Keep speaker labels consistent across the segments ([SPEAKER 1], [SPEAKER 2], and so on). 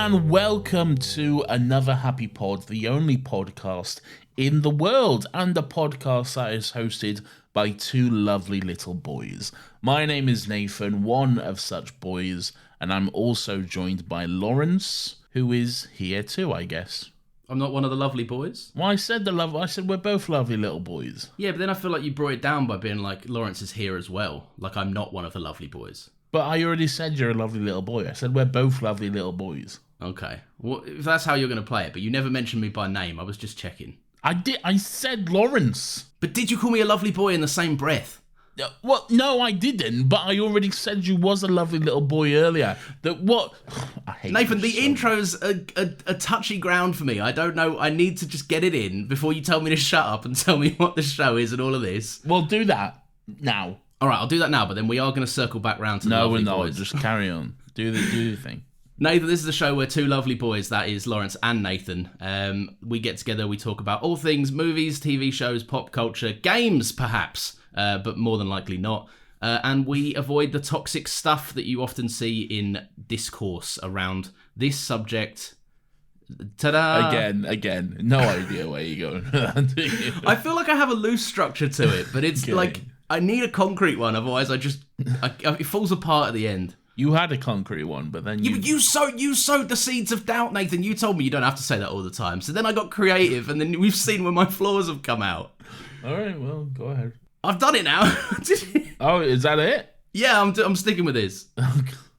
[SPEAKER 1] and welcome to another Happy Pod, the only podcast in the world, and a podcast that is hosted by two lovely little boys. My name is Nathan, one of such boys, and I'm also joined by Lawrence, who is here too, I guess.
[SPEAKER 2] I'm not one of the lovely boys.
[SPEAKER 1] Well, I said we're both lovely little boys.
[SPEAKER 2] Yeah, but then I feel like you brought it down by being like, Lawrence is here as well. Like I'm not one of the lovely boys.
[SPEAKER 1] But I already said you're a lovely little boy. I said we're both lovely little boys.
[SPEAKER 2] Okay. Well, if that's how you're going to play it, but you never mentioned me by name. I was just checking.
[SPEAKER 1] I did. I said Lawrence.
[SPEAKER 2] But did you call me a lovely boy in the same breath?
[SPEAKER 1] Well, no, I didn't. But I already said you was a lovely little boy earlier. That what? I hate
[SPEAKER 2] Nathan,
[SPEAKER 1] you
[SPEAKER 2] the
[SPEAKER 1] so
[SPEAKER 2] intro's a touchy ground for me. I don't know. I need to just get it in before you tell me to shut up and tell me what the show is and all of this.
[SPEAKER 1] Well, do that now.
[SPEAKER 2] All right, I'll do that now. But then we are going to circle back round to the lovely boys.
[SPEAKER 1] No, we're not. Just carry on. Do the thing.
[SPEAKER 2] Nathan, this is a show where two lovely boys, that is Lawrence and Nathan, we get together, we talk about all things movies, TV shows, pop culture, games perhaps, but more than likely not. And we avoid the toxic stuff that you often see in discourse around this subject. Ta-da!
[SPEAKER 1] Again. No idea where you're going.
[SPEAKER 2] I feel like I have a loose structure to it, but it's like, I need a concrete one, otherwise it falls apart at the end.
[SPEAKER 1] You had a concrete one, but then
[SPEAKER 2] you sowed the seeds of doubt, Nathan. You told me you don't have to say that all the time. So then I got creative, and then we've seen where my flaws have come out.
[SPEAKER 1] All right, well, go ahead.
[SPEAKER 2] I've done it now.
[SPEAKER 1] Oh, is that it?
[SPEAKER 2] Yeah, I'm sticking with this.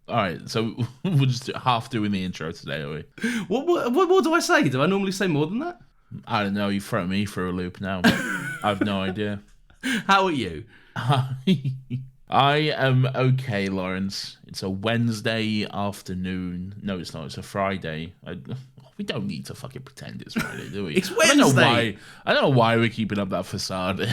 [SPEAKER 1] All right, so we're just half doing the intro today, are we?
[SPEAKER 2] What more do I say? Do I normally say more than that?
[SPEAKER 1] I don't know. You throw me for a loop now. I've no idea.
[SPEAKER 2] How are you?
[SPEAKER 1] I am okay, Lawrence. It's a Wednesday afternoon. No, it's not. It's a Friday. We don't need to fucking pretend it's Friday, do we?
[SPEAKER 2] It's Wednesday.
[SPEAKER 1] I don't know why we're keeping up that facade.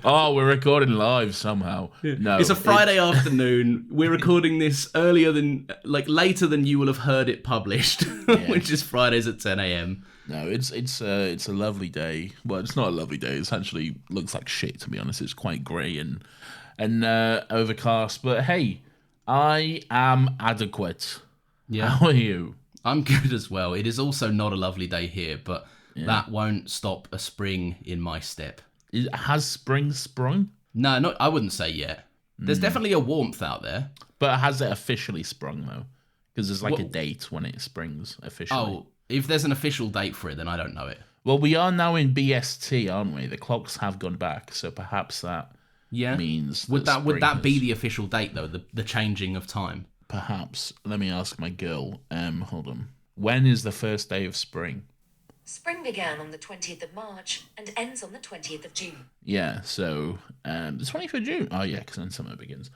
[SPEAKER 1] We're recording live somehow. No,
[SPEAKER 2] it's a Friday afternoon. We're recording this later than you will have heard it published, which is Fridays at 10 a.m.
[SPEAKER 1] No, it's a lovely day. Well, it's not a lovely day. It actually looks like shit, to be honest. It's quite grey and overcast. But hey, I am adequate.
[SPEAKER 2] Yeah.
[SPEAKER 1] How are you?
[SPEAKER 2] I'm good as well. It is also not a lovely day here, but that won't stop a spring in my step.
[SPEAKER 1] Has spring sprung?
[SPEAKER 2] No, I wouldn't say yet. There's definitely a warmth out there.
[SPEAKER 1] But has it officially sprung, though? Because there's a date when it springs officially.
[SPEAKER 2] Oh, if there's an official date for it, then I don't know it.
[SPEAKER 1] Well, we are now in BST, aren't we? The clocks have gone back, so perhaps that means
[SPEAKER 2] would that be the official date, though, the changing of time?
[SPEAKER 1] Perhaps. Let me ask my girl. Hold on. When is the first day of spring?
[SPEAKER 3] Spring began on the 20th of March and ends on the 20th of June.
[SPEAKER 1] Yeah, so the 20th of June. Oh, yeah, because then summer begins.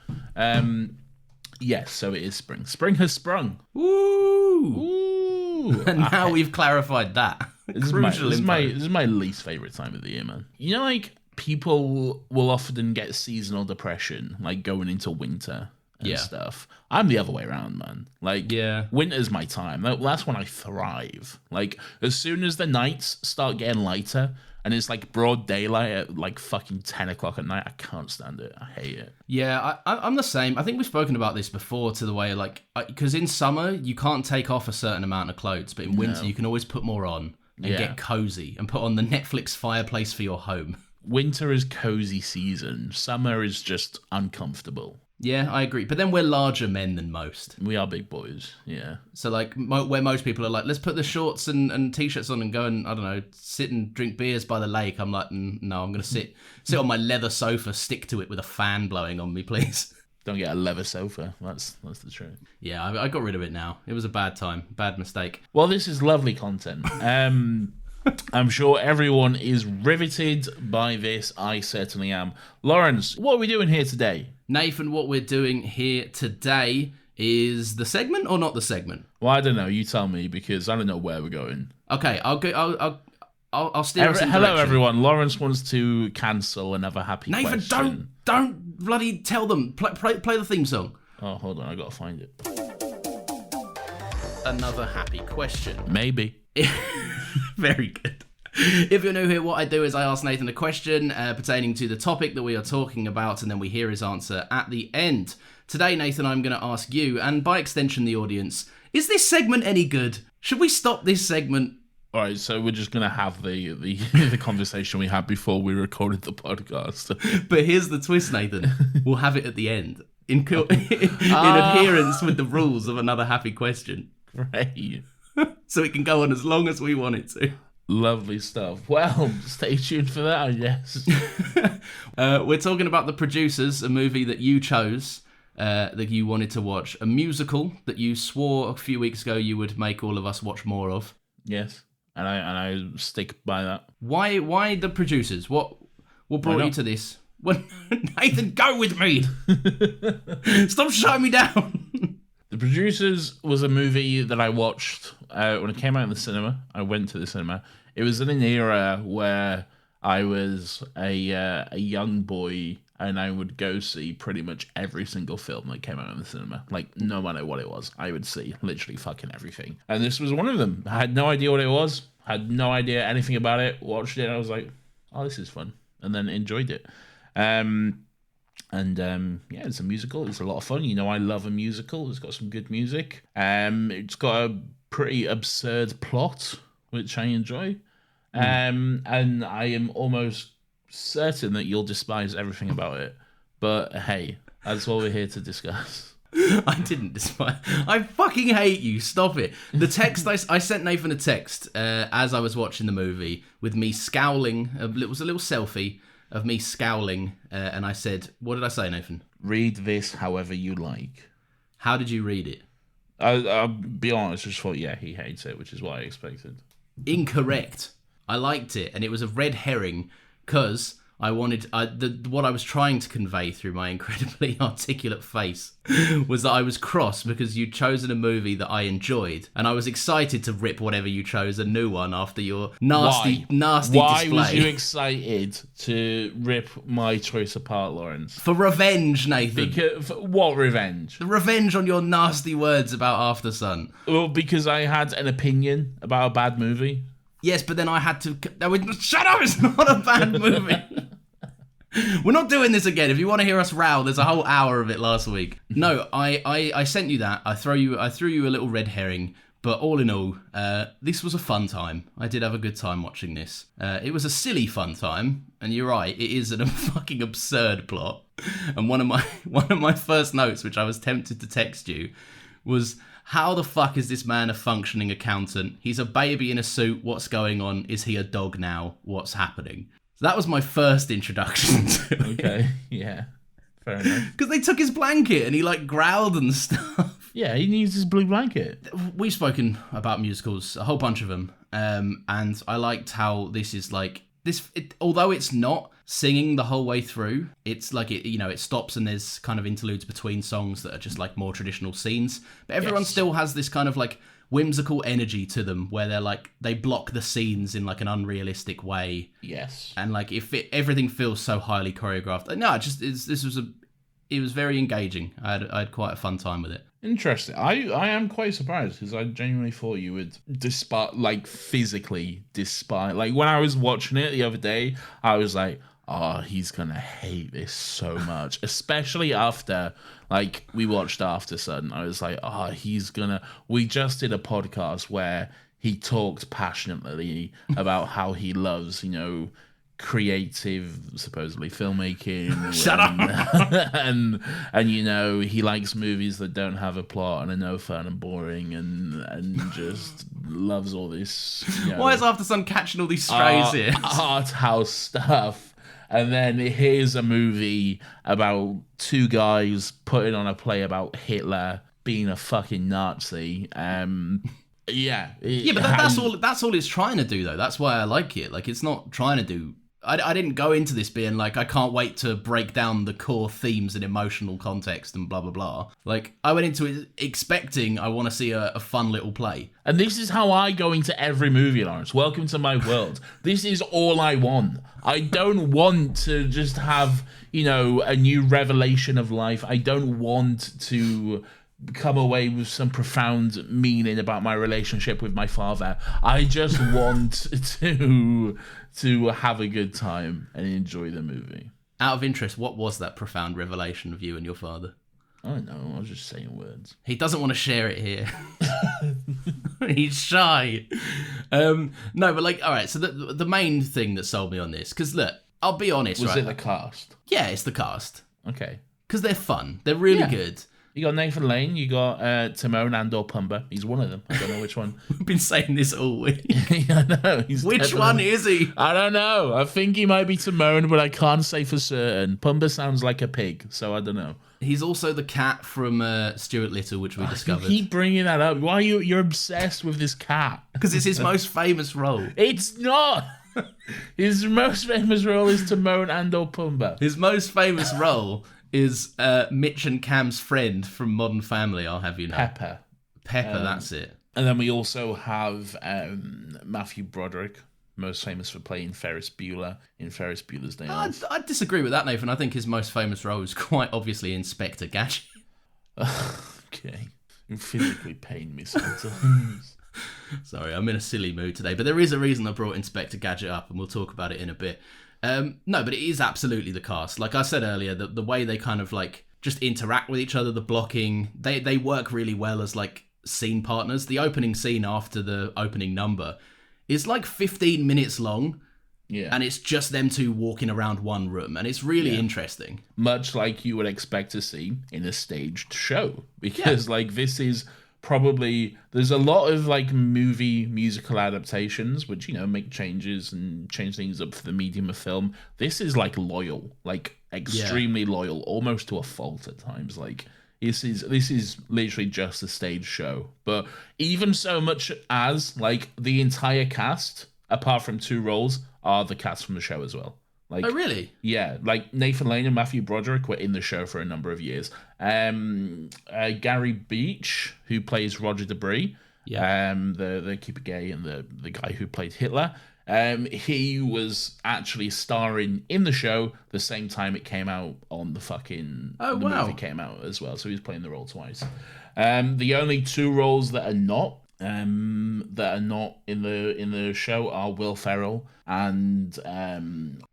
[SPEAKER 1] Yes, so it is spring. Spring has sprung.
[SPEAKER 2] Ooh! And now we've clarified that.
[SPEAKER 1] This is my least favourite time of the year, man. You know, like, people will often get seasonal depression, like, going into winter. And stuff. I'm the other way around, man. Like, winter's my time. That's when I thrive. Like, as soon as the nights start getting lighter and it's like broad daylight at like fucking 10 o'clock at night, I can't stand it. I hate it.
[SPEAKER 2] Yeah, I'm the same. I think we've spoken about this before, to the way, like, because in summer you can't take off a certain amount of clothes, but in winter you can always put more on and get cozy and put on the Netflix fireplace for your home.
[SPEAKER 1] Winter is cozy season. Summer is just uncomfortable.
[SPEAKER 2] Yeah, I agree. But then we're larger men than most.
[SPEAKER 1] We are big boys, yeah.
[SPEAKER 2] So, like, where most people are like, let's put the shorts and T-shirts on and go and, I don't know, sit and drink beers by the lake. I'm like, no, I'm going to sit on my leather sofa, stick to it with a fan blowing on me, please.
[SPEAKER 1] Don't get a leather sofa. That's the truth.
[SPEAKER 2] Yeah, I got rid of it now. It was a bad time. Bad mistake.
[SPEAKER 1] Well, this is lovely content. I'm sure everyone is riveted by this. I certainly am. Lawrence, what are we doing here today?
[SPEAKER 2] Nathan, what we're doing here today is the segment or not the segment?
[SPEAKER 1] Well, I don't know. You tell me, because I don't know where we're going.
[SPEAKER 2] Okay, I'll steer us in
[SPEAKER 1] Hello,
[SPEAKER 2] direction.
[SPEAKER 1] everyone. Lawrence wants to cancel another happy
[SPEAKER 2] Nathan,
[SPEAKER 1] question.
[SPEAKER 2] don't bloody tell them. Play the theme song.
[SPEAKER 1] Oh, hold on. I got to find it.
[SPEAKER 2] Another happy question.
[SPEAKER 1] Maybe.
[SPEAKER 2] Very good. If you're new here, what I do is I ask Nathan a question pertaining to the topic that we are talking about, and then we hear his answer at the end. Today, Nathan, I'm going to ask you, and by extension the audience, Is this segment any good? Should we stop this segment?
[SPEAKER 1] All right, so we're just gonna have the conversation we had before we recorded the podcast.
[SPEAKER 2] But here's the twist, Nathan. We'll have it at the end. In adherence with the rules of Another Happy Question.
[SPEAKER 1] Great.
[SPEAKER 2] So it can go on as long as we want it to.
[SPEAKER 1] Lovely stuff. Well, stay tuned for that, I guess.
[SPEAKER 2] We're talking about The Producers, a movie that you chose, that you wanted to watch. A musical that you swore a few weeks ago you would make all of us watch more of.
[SPEAKER 1] Yes, and I stick by that.
[SPEAKER 2] Why The Producers? What brought you to this? Nathan, go with me! Stop shutting me down!
[SPEAKER 1] The Producers was a movie that I watched when it came out in the cinema. I went to the cinema. It was in an era where I was a young boy and I would go see pretty much every single film that came out in the cinema. Like, no matter what it was, I would see literally fucking everything. And this was one of them. I had no idea what it was. Had no idea anything about it. Watched it and I was like, oh, this is fun. And then enjoyed it. Yeah, it's a musical. It's a lot of fun. You know, I love a musical. It's got some good music. It's got a pretty absurd plot, which I enjoy. And I am almost certain that you'll despise everything about it. But hey, that's what we're here to discuss.
[SPEAKER 2] I didn't despise. I fucking hate you. Stop it. The text I sent Nathan a text as I was watching the movie with me scowling. It was a little selfie of me scowling, and I said, what did I say, Nathan?
[SPEAKER 1] Read this however you like.
[SPEAKER 2] How did you read it?
[SPEAKER 1] I'll be honest, I just thought, yeah, he hates it, which is what I expected.
[SPEAKER 2] Incorrect. I liked it, and it was a red herring, because I wanted... what I was trying to convey through my incredibly articulate face was that I was cross because you'd chosen a movie that I enjoyed, and I was excited to rip whatever you chose a new one after your nasty display.
[SPEAKER 1] Why was you excited to rip my choice apart, Lawrence?
[SPEAKER 2] For revenge, Nathan.
[SPEAKER 1] What revenge?
[SPEAKER 2] The revenge on your nasty words about After Sun.
[SPEAKER 1] Well, because I had an opinion about a bad movie.
[SPEAKER 2] Yes, but then I had to... Shut up! It's not a bad movie. We're not doing this again. If you want to hear us row, there's a whole hour of it last week. No, I sent you that. I threw you a little red herring. But all in all, this was a fun time. I did have a good time watching this. It was a silly fun time, and you're right, it is a fucking absurd plot. And one of my first notes, which I was tempted to text you, was, how the fuck is this man a functioning accountant? He's a baby in a suit. What's going on? Is he a dog now? What's happening? So that was my first introduction to it.
[SPEAKER 1] Okay, yeah. Fair enough.
[SPEAKER 2] Because they took his blanket and he like growled and stuff.
[SPEAKER 1] Yeah, he needs his blue blanket.
[SPEAKER 2] We've spoken about musicals, a whole bunch of them. And I liked how this is like, although it's not singing the whole way through, it's like it stops and there's kind of interludes between songs that are just like more traditional scenes, but everyone still has this kind of like whimsical energy to them where they're like, they block the scenes in like an unrealistic way.
[SPEAKER 1] Yes.
[SPEAKER 2] And like everything feels so highly choreographed. No, it was very engaging. I had quite a fun time with it.
[SPEAKER 1] Interesting. I am quite surprised because I genuinely thought you would physically despise. Like when I was watching it the other day, I was like, oh, he's gonna hate this so much. Especially after like we watched After Sun. I was like, oh, we just did a podcast where he talked passionately about how he loves, creative, supposedly filmmaking.
[SPEAKER 2] Shut up.
[SPEAKER 1] and he likes movies that don't have a plot and are no fun and boring and just loves all this.
[SPEAKER 2] Why is After Sun catching all these strays here?
[SPEAKER 1] Art house stuff. And then here's a movie about two guys putting on a play about Hitler being a fucking Nazi. Yeah,
[SPEAKER 2] but that's all it's trying to do, though. That's why I like it. Like, it's not trying to do... I didn't go into this being like, I can't wait to break down the core themes and emotional context and blah, blah, blah. Like, I went into it expecting I want to see a fun little play.
[SPEAKER 1] And this is how I go into every movie, Lawrence. Welcome to my world. This is all I want. I don't want to just have, a new revelation of life. I don't want to come away with some profound meaning about my relationship with my father. I just want to have a good time and enjoy the movie.
[SPEAKER 2] Out of interest, what was that profound revelation of you and your father?
[SPEAKER 1] I don't know. I was just saying words.
[SPEAKER 2] He doesn't want to share it here. He's shy. No, but like, all right. So the main thing that sold me on this, because look, I'll be honest.
[SPEAKER 1] Was
[SPEAKER 2] right?
[SPEAKER 1] it the cast?
[SPEAKER 2] Yeah, it's the cast.
[SPEAKER 1] Okay.
[SPEAKER 2] Because they're fun. They're really good.
[SPEAKER 1] You got Nathan Lane. You got Timon and/or Pumbaa. He's one of them. I don't know which one.
[SPEAKER 2] We've been saying this all week.
[SPEAKER 1] I know.
[SPEAKER 2] Which one is he?
[SPEAKER 1] I don't know. I think he might be Timon, but I can't say for certain. Pumbaa sounds like a pig, so I don't know.
[SPEAKER 2] He's also the cat from Stuart Little, which we discovered.
[SPEAKER 1] You keep bringing that up. Why you're obsessed with this cat?
[SPEAKER 2] Because it's his most famous role.
[SPEAKER 1] It's not. His most famous role is Timon and/or Pumbaa.
[SPEAKER 2] His most famous role is Mitch and Cam's friend from Modern Family, I'll have you know.
[SPEAKER 1] Pepper.
[SPEAKER 2] That's it.
[SPEAKER 1] And then we also have Matthew Broderick, most famous for playing Ferris Bueller in Ferris Bueller's Day Off.
[SPEAKER 2] I disagree with that, Nathan. I think his most famous role is quite obviously Inspector Gadget.
[SPEAKER 1] Okay. You physically pain me sometimes.
[SPEAKER 2] Sorry, I'm in a silly mood today, but there is a reason I brought Inspector Gadget up, and we'll talk about it in a bit. No, but it is absolutely the cast. Like I said earlier, the way they kind of like just interact with each other, the blocking, they work really well as like scene partners. The opening scene after the opening number is like 15 minutes long.
[SPEAKER 1] Yeah.
[SPEAKER 2] And it's just them two walking around one room, and it's really interesting.
[SPEAKER 1] Much like you would expect to see in a staged show. Because like this is probably, there's a lot of like musical adaptations which, you know, make changes and change things up for the medium of film. This is like loyal, like extremely loyal, almost to a fault at times. Like this is literally just a stage show. But even so much as like the entire cast, apart from 2 roles, are the cast from the show as well. Like,
[SPEAKER 2] oh, really?
[SPEAKER 1] Yeah, like Nathan Lane and Matthew Broderick were in the show for a number of years. Gary Beach, who plays Roger Debris, the keeper gay and the guy who played Hitler, he was actually starring in the show the same time it came out on the movie came out as well. So he was playing the role twice. The only 2 roles that are not in the show are Will Ferrell and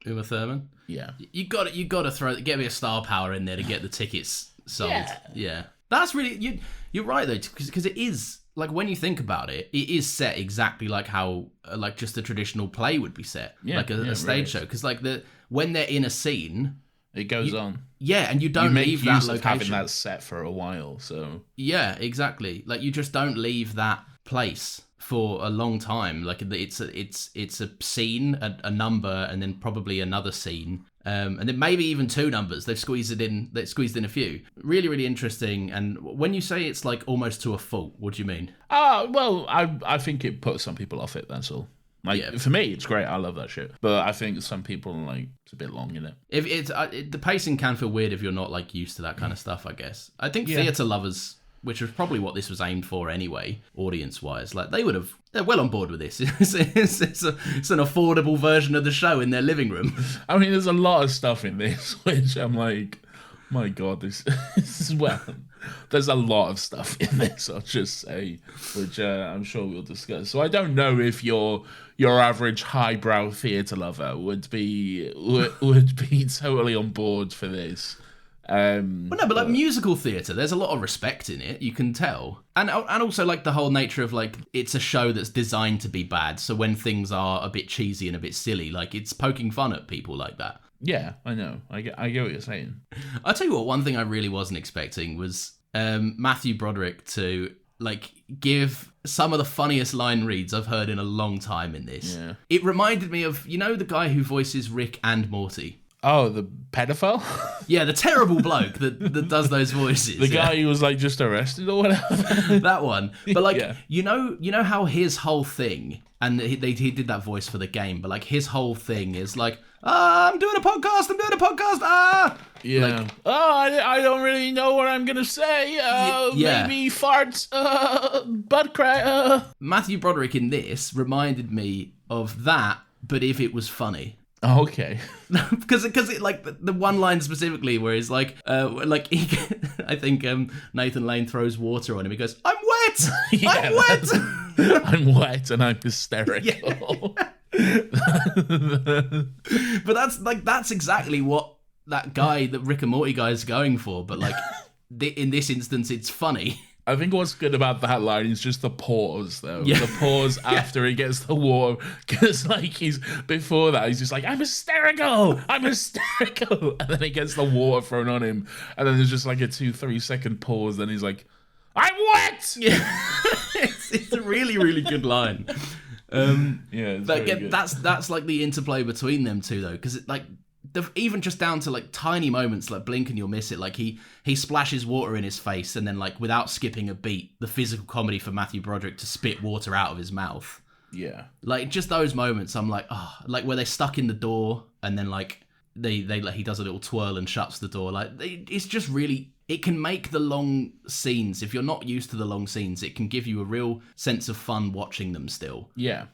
[SPEAKER 2] Uma Thurman.
[SPEAKER 1] Yeah,
[SPEAKER 2] you got to get me a star power in there to get the tickets sold. Yeah. That's really you're right though, because it is like, when you think about it, it is set exactly like how like just a traditional play would be set, like a stage show. Because like when they're in a scene,
[SPEAKER 1] it goes on.
[SPEAKER 2] Yeah, and you don't leave that location.
[SPEAKER 1] Having that set for a while, so
[SPEAKER 2] yeah, exactly. Like you just don't leave that place for a long time. Like it's a scene, a number, and then probably another scene, and then maybe even 2 numbers. They've squeezed in a few. Really, really interesting. And when you say it's like almost to a fault, what do you mean?
[SPEAKER 1] Well, I think it puts some people off it. That's all. Like for me, it's great. I love that shit. But I think some people like it's a bit long in it.
[SPEAKER 2] If it's the pacing can feel weird if you're not like used to that kind of stuff, I guess. I think theatre lovers, which was probably what this was aimed for anyway, audience-wise, like they're well on board with this. It's an affordable version of the show in their living room.
[SPEAKER 1] I mean, there's a lot of stuff in this which I'm like, my God, this is there's a lot of stuff in this, I'll just say, which I'm sure we'll discuss. So I don't know if your average highbrow theatre lover would be totally on board for this.
[SPEAKER 2] Well, no, but like musical theatre, there's a lot of respect in it. You can tell, and also like the whole nature of like it's a show that's designed to be bad. So when things are a bit cheesy and a bit silly, like it's poking fun at people like that.
[SPEAKER 1] Yeah, I know. I get what you're saying.
[SPEAKER 2] I'll tell you what. One thing I really wasn't expecting was Matthew Broderick to like give some of the funniest line reads I've heard in a long time in this.
[SPEAKER 1] Yeah.
[SPEAKER 2] It reminded me of, you know, the guy who voices Rick and Morty.
[SPEAKER 1] Oh, the pedophile?
[SPEAKER 2] Yeah, the terrible bloke that does those voices.
[SPEAKER 1] The guy who was like just arrested or whatever.
[SPEAKER 2] That one. But like, you know how his whole thing, and he did that voice for the game, but like his whole thing is like, I'm doing a podcast.
[SPEAKER 1] Yeah.
[SPEAKER 2] Like,
[SPEAKER 1] I don't really know what I'm gonna say. Maybe farts, butt crack.
[SPEAKER 2] Matthew Broderick in this reminded me of that, but if it was funny.
[SPEAKER 1] Oh, okay.
[SPEAKER 2] because it like the one line specifically where he's like I think Nathan Lane throws water on him. He goes, "I'm wet. I'm wet.
[SPEAKER 1] I'm wet and I'm hysterical."
[SPEAKER 2] But that's exactly what that guy, that Rick and Morty guy, is going for. But like in this instance, it's funny.
[SPEAKER 1] I think what's good about that line is just the pause, though.
[SPEAKER 2] Yeah.
[SPEAKER 1] The pause after he gets the water. Because, like, before that, he's just like, I'm hysterical! I'm hysterical! And then he gets the water thrown on him. And then there's just like a 2-3 second pause. Then he's like, I'm wet!
[SPEAKER 2] Yeah. it's a really, really good line.
[SPEAKER 1] It's
[SPEAKER 2] But
[SPEAKER 1] very
[SPEAKER 2] again,
[SPEAKER 1] good.
[SPEAKER 2] that's like the interplay between them two, though, because like even just down to like tiny moments, like blink and you'll miss it. Like he splashes water in his face, and then like without skipping a beat, the physical comedy for Matthew Broderick to spit water out of his mouth.
[SPEAKER 1] Yeah.
[SPEAKER 2] Like just those moments, I'm like, oh, like where they're stuck in the door, and then like he does a little twirl and shuts the door. Like it's just really. It can make the long scenes, if you're not used to the long scenes, it can give you a real sense of fun watching them still.
[SPEAKER 1] Yeah,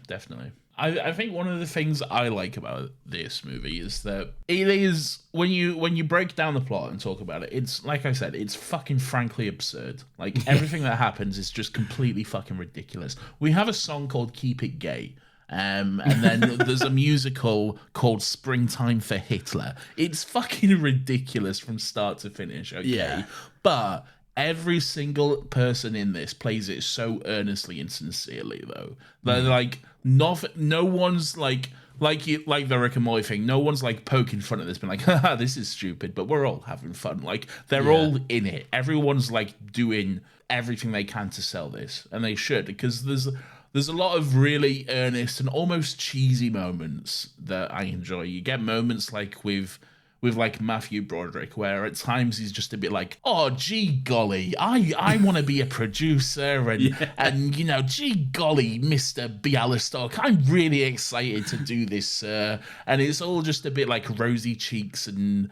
[SPEAKER 1] definitely. I think one of the things I like about this movie is that it is, when you break down the plot and talk about it, it's, like I said, it's fucking frankly absurd. Like, everything that happens is just completely fucking ridiculous. We have a song called Keep It Gay. And then there's a musical called Springtime for Hitler. It's fucking ridiculous from start to finish, okay?
[SPEAKER 2] Yeah.
[SPEAKER 1] But every single person in this plays it so earnestly and sincerely, though. They're like, no one's like the Rick and Morty thing. No one's like poking fun at this, being like, haha, this is stupid, but we're all having fun. Like, they're all in it. Everyone's like doing everything they can to sell this, and they should, because there's a lot of really earnest and almost cheesy moments that I enjoy. You get moments like with like Matthew Broderick, where at times he's just a bit like, oh, gee golly, I want to be a producer, and you know, gee golly, Mr. Bialystok, I'm really excited to do this, sir. And it's all just a bit like rosy cheeks and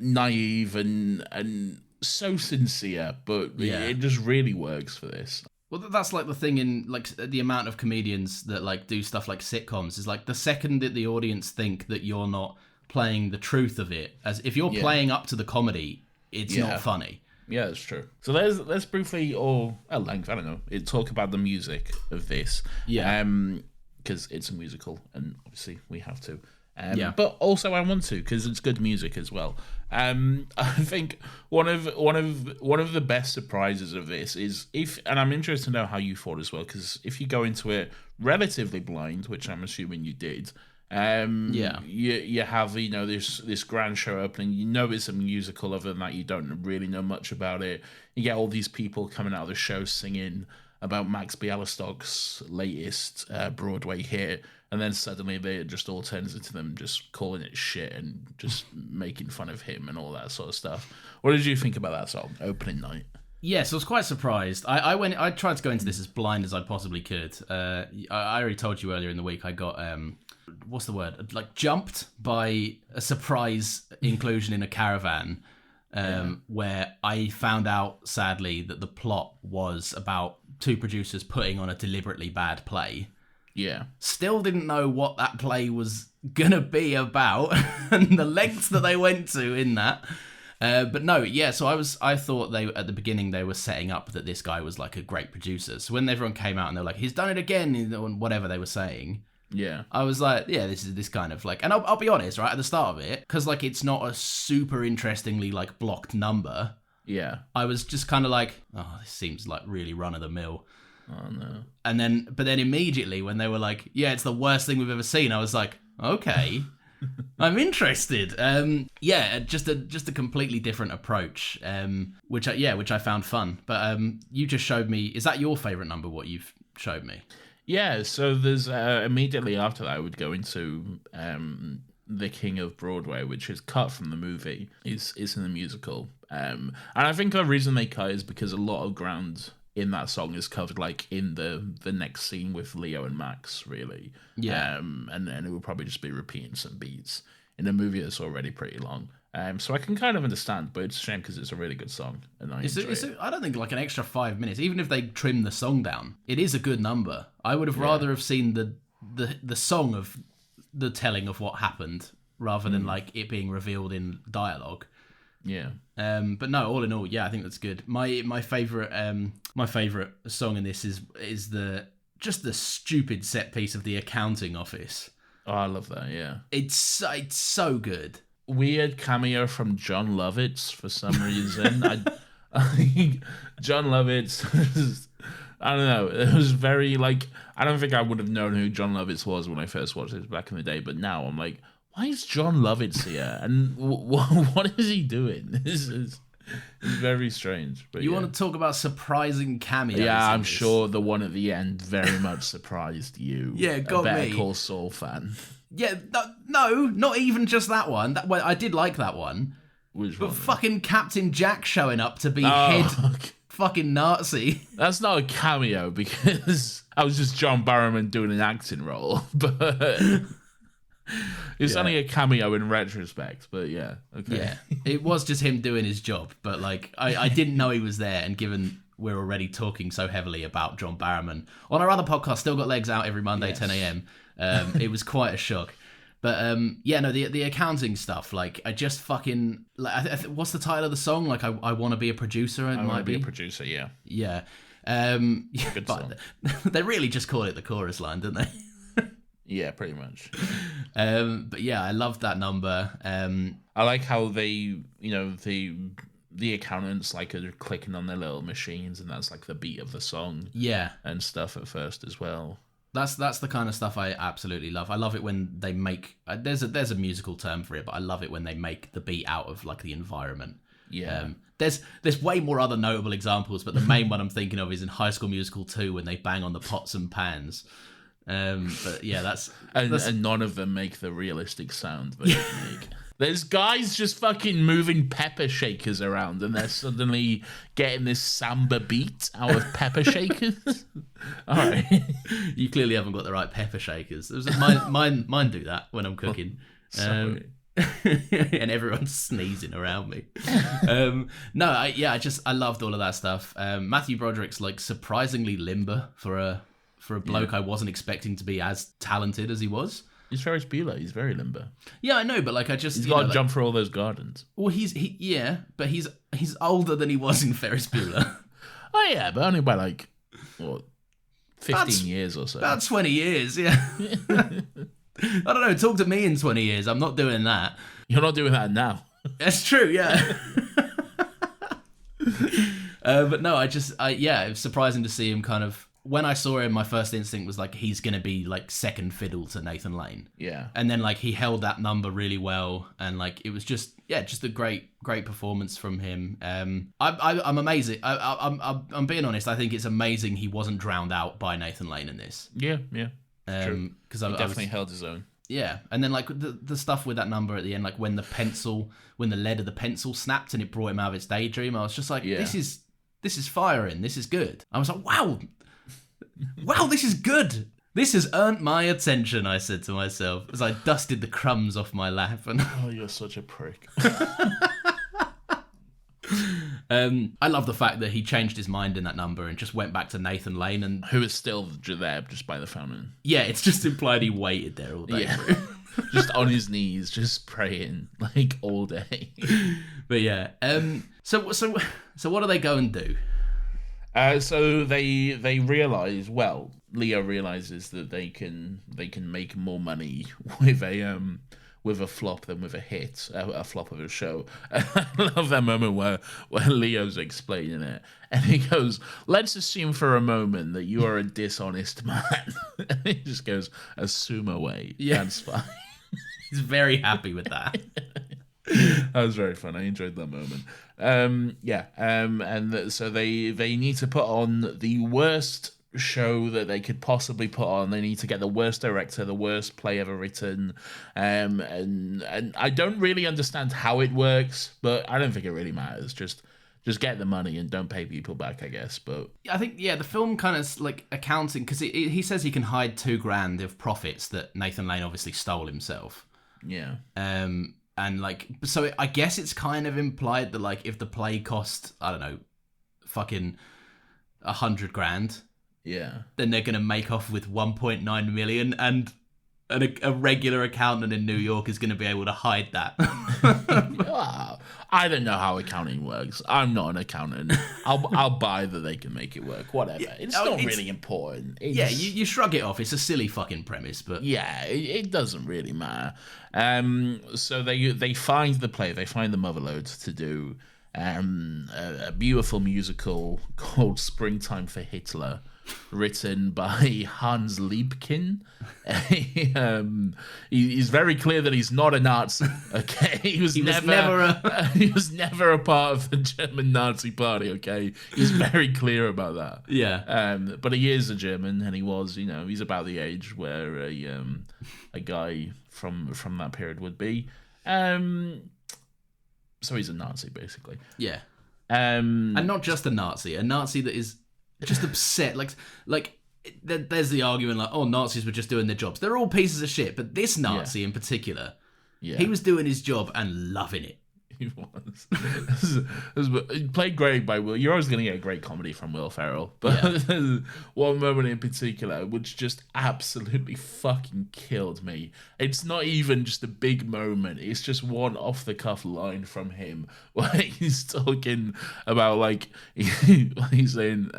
[SPEAKER 1] naive and so sincere, but it just really works for this.
[SPEAKER 2] Well, that's like the thing in like the amount of comedians that like do stuff like sitcoms is like the second that the audience think that you're not playing the truth of it, as if you're playing up to the comedy, it's not funny.
[SPEAKER 1] Yeah, that's true. So let's briefly, or at length, I don't know, talk about the music of this.
[SPEAKER 2] Yeah.
[SPEAKER 1] Because it's a musical, and obviously we have to.
[SPEAKER 2] But
[SPEAKER 1] also I want to, because it's good music as well. I think one of the best surprises of this is and I'm interested to know how you thought as well, because if you go into it relatively blind, which I'm assuming you did, you have, you know, this grand show opening. You know it's a musical. Other than that, you don't really know much about it. You get all these people coming out of the show singing about Max Bialystok's latest Broadway hit, and then suddenly it just all turns into them just calling it shit and just making fun of him and all that sort of stuff. What did you think about that song, opening night?
[SPEAKER 2] Yes, I was quite surprised. I tried to go into this as blind as I possibly could. I already told you earlier in the week I got what's the word? Like jumped by a surprise inclusion in a caravan. Where I found out, sadly, that the plot was about two producers putting on a deliberately bad play.
[SPEAKER 1] Yeah.
[SPEAKER 2] Still didn't know what that play was gonna be about and the lengths that they went to in that. But no, yeah, so I thought at the beginning they were setting up that this guy was like a great producer. So when everyone came out and they're like, he's done it again, whatever they were saying.
[SPEAKER 1] Yeah.
[SPEAKER 2] I was like, yeah, this is this kind of like, and I'll be honest, right, at the start of it, because like it's not a super interestingly like blocked number.
[SPEAKER 1] Yeah.
[SPEAKER 2] I was just kind of like, oh, this seems like really run of the mill.
[SPEAKER 1] Oh no.
[SPEAKER 2] And but then immediately when they were like, yeah, it's the worst thing we've ever seen, I was like, okay, I'm interested. Just a completely different approach, which I found fun. But you just showed me. Is that your favorite number? What you've showed me?
[SPEAKER 1] Yeah. So there's immediately after that I would go into The King of Broadway, which is cut from the movie. Is in the musical. And I think the reason they cut is because a lot of ground in that song is covered like in the next scene with Leo and Max, really.
[SPEAKER 2] Yeah.
[SPEAKER 1] And it will probably just be repeating some beats in a movie that's already pretty long. So I can kind of understand, but it's a shame because it's a really good song, and I enjoy it.
[SPEAKER 2] I don't think like an extra 5 minutes, even if they trim the song down, it is a good number. I would have rather have seen the song of the telling of what happened rather than like it being revealed in dialogue.
[SPEAKER 1] Yeah.
[SPEAKER 2] But no, all in all, yeah, I think that's good. My favorite song in this is the stupid set piece of the accounting office.
[SPEAKER 1] Oh, I love that. Yeah.
[SPEAKER 2] It's so good.
[SPEAKER 1] weird cameo from John Lovitz for some reason. I John Lovitz. I don't know. It was very like, I don't think I would have known who John Lovitz was when I first watched it back in the day. But now I'm like, why is John Lovitz here? And what is he doing? This is very strange. But
[SPEAKER 2] you want to talk about surprising cameos?
[SPEAKER 1] Yeah, I'm sure the one at the end very much surprised you.
[SPEAKER 2] Yeah, got me.
[SPEAKER 1] Better Call Saul fan.
[SPEAKER 2] Yeah, no, not even just that one. Well, I did like that one.
[SPEAKER 1] Which
[SPEAKER 2] but
[SPEAKER 1] one?
[SPEAKER 2] Fucking Captain Jack showing up to be head fucking Nazi.
[SPEAKER 1] That's not a cameo because I was just John Barrowman doing an acting role, but it's only a cameo in retrospect. But yeah, okay.
[SPEAKER 2] Yeah, it was just him doing his job. But like, I didn't know he was there, and given we're already talking so heavily about John Barrowman on our other podcast, Still Got Legs, out every Monday, 10 a.m. It was quite a shock. But yeah, no, the accounting stuff, like, I just fucking, like, what's the title of the song? Like, I want to be a producer.
[SPEAKER 1] I want to be a producer. Yeah.
[SPEAKER 2] Yeah.
[SPEAKER 1] Good
[SPEAKER 2] but
[SPEAKER 1] song.
[SPEAKER 2] They really just call it the chorus line, don't they?
[SPEAKER 1] Yeah, pretty much.
[SPEAKER 2] But yeah, I love that number.
[SPEAKER 1] I like how they, the accountants like are clicking on their little machines, and that's like the beat of the song.
[SPEAKER 2] Yeah.
[SPEAKER 1] And stuff at first as well.
[SPEAKER 2] That's the kind of stuff I absolutely love. I love it when they make there's a musical term for it, but I love it when they make the beat out of like the environment.
[SPEAKER 1] Yeah.
[SPEAKER 2] There's way more other notable examples, but the main one I'm thinking of is in High School Musical 2 when they bang on the pots and pans. But yeah, that's
[SPEAKER 1] and none of them make the realistic sound they make. There's guys just fucking moving pepper shakers around, and they're suddenly getting this samba beat out of pepper shakers. All right,
[SPEAKER 2] you clearly haven't got the right pepper shakers. Mine do that when I'm cooking.
[SPEAKER 1] Sorry.
[SPEAKER 2] And everyone's sneezing around me. I loved all of that stuff. Matthew Broderick's like surprisingly limber for a bloke I wasn't expecting to be as talented as he was.
[SPEAKER 1] He's Ferris Bueller. He's very limber.
[SPEAKER 2] Yeah, I know, but like
[SPEAKER 1] he's got to jump through all those gardens.
[SPEAKER 2] Well, but he's older than he was in Ferris Bueller.
[SPEAKER 1] Oh yeah, but only by like 15 years or so.
[SPEAKER 2] About 20 years, yeah. I don't know. Talk to me in 20 years. I'm not doing that.
[SPEAKER 1] You're not doing that now.
[SPEAKER 2] That's true. Yeah. But no, it was surprising to see him kind of. When I saw him, my first instinct was like, he's going to be like second fiddle to Nathan Lane.
[SPEAKER 1] Yeah.
[SPEAKER 2] And then like he held that number really well. And like, it was just a great great performance from him. I'm amazing. I'm being honest. I think it's amazing he wasn't drowned out by Nathan Lane in this.
[SPEAKER 1] Yeah. True.
[SPEAKER 2] Because
[SPEAKER 1] he definitely held his own.
[SPEAKER 2] Yeah, and then like the stuff with that number at the end, like when the lead of the pencil snapped and it brought him out of its daydream, I was just like, this is firing. This is good. I was like, wow, this is good. This has earned my attention, I said to myself as I dusted the crumbs off my lap. And
[SPEAKER 1] oh, you're such a prick.
[SPEAKER 2] I love the fact that he changed his mind in that number and just went back to Nathan Lane, and
[SPEAKER 1] who is still there just by the fountain.
[SPEAKER 2] Yeah, it's just implied he waited there all day.
[SPEAKER 1] Yeah. Just on his knees, just praying like all day.
[SPEAKER 2] But yeah, so what do they go and do?
[SPEAKER 1] So they realize. Well, Leo realizes that they can make more money with a flop than with a hit, a flop of a show. I love that moment where Leo's explaining it, and he goes, "Let's assume for a moment that you are a dishonest man." And he just goes, "Assume away." Yeah, that's fine.
[SPEAKER 2] He's very happy with that.
[SPEAKER 1] That was very fun. I enjoyed that moment. So they need to put on the worst show that they could possibly put on. They need to get the worst director, the worst play ever written, and I don't really understand how it works, but I don't think it really matters. Just get the money and don't pay people back, I guess. But
[SPEAKER 2] I think the film kind of like accounting, because he says he can hide $2,000 of profits that Nathan Lane obviously stole himself.
[SPEAKER 1] Yeah.
[SPEAKER 2] And like, so I guess it's kind of implied that like if the play cost, I don't know, fucking $100,000.
[SPEAKER 1] Yeah.
[SPEAKER 2] Then they're going to make off with 1.9 million. And a regular accountant in New York is going to be able to hide that.
[SPEAKER 1] I don't know how accounting works. I'm not an accountant. I'll buy that they can make it work. Whatever. It's not really important.
[SPEAKER 2] You shrug it off. It's a silly fucking premise, but
[SPEAKER 1] it doesn't really matter. So they find the play. They find the Motherlode to do a beautiful musical called Springtime for Hitler, written by Hans Liebken. He's very clear that he's not a Nazi. Okay, he was never a part of the German Nazi Party. Okay, he's very clear about that.
[SPEAKER 2] Yeah.
[SPEAKER 1] But he is a German, and he was, he's about the age where a guy from that period would be. So he's a Nazi, basically.
[SPEAKER 2] Yeah. And not just a Nazi that is just upset. There's the argument like, oh, Nazis were just doing their jobs. They're all pieces of shit, but this Nazi in particular, he was doing his job and loving it.
[SPEAKER 1] He was. Played great by Will. You're always going to get a great comedy from Will Ferrell, but there's one moment in particular which just absolutely fucking killed me. It's not even just a big moment. It's just one off the cuff line from him where he's talking about he's saying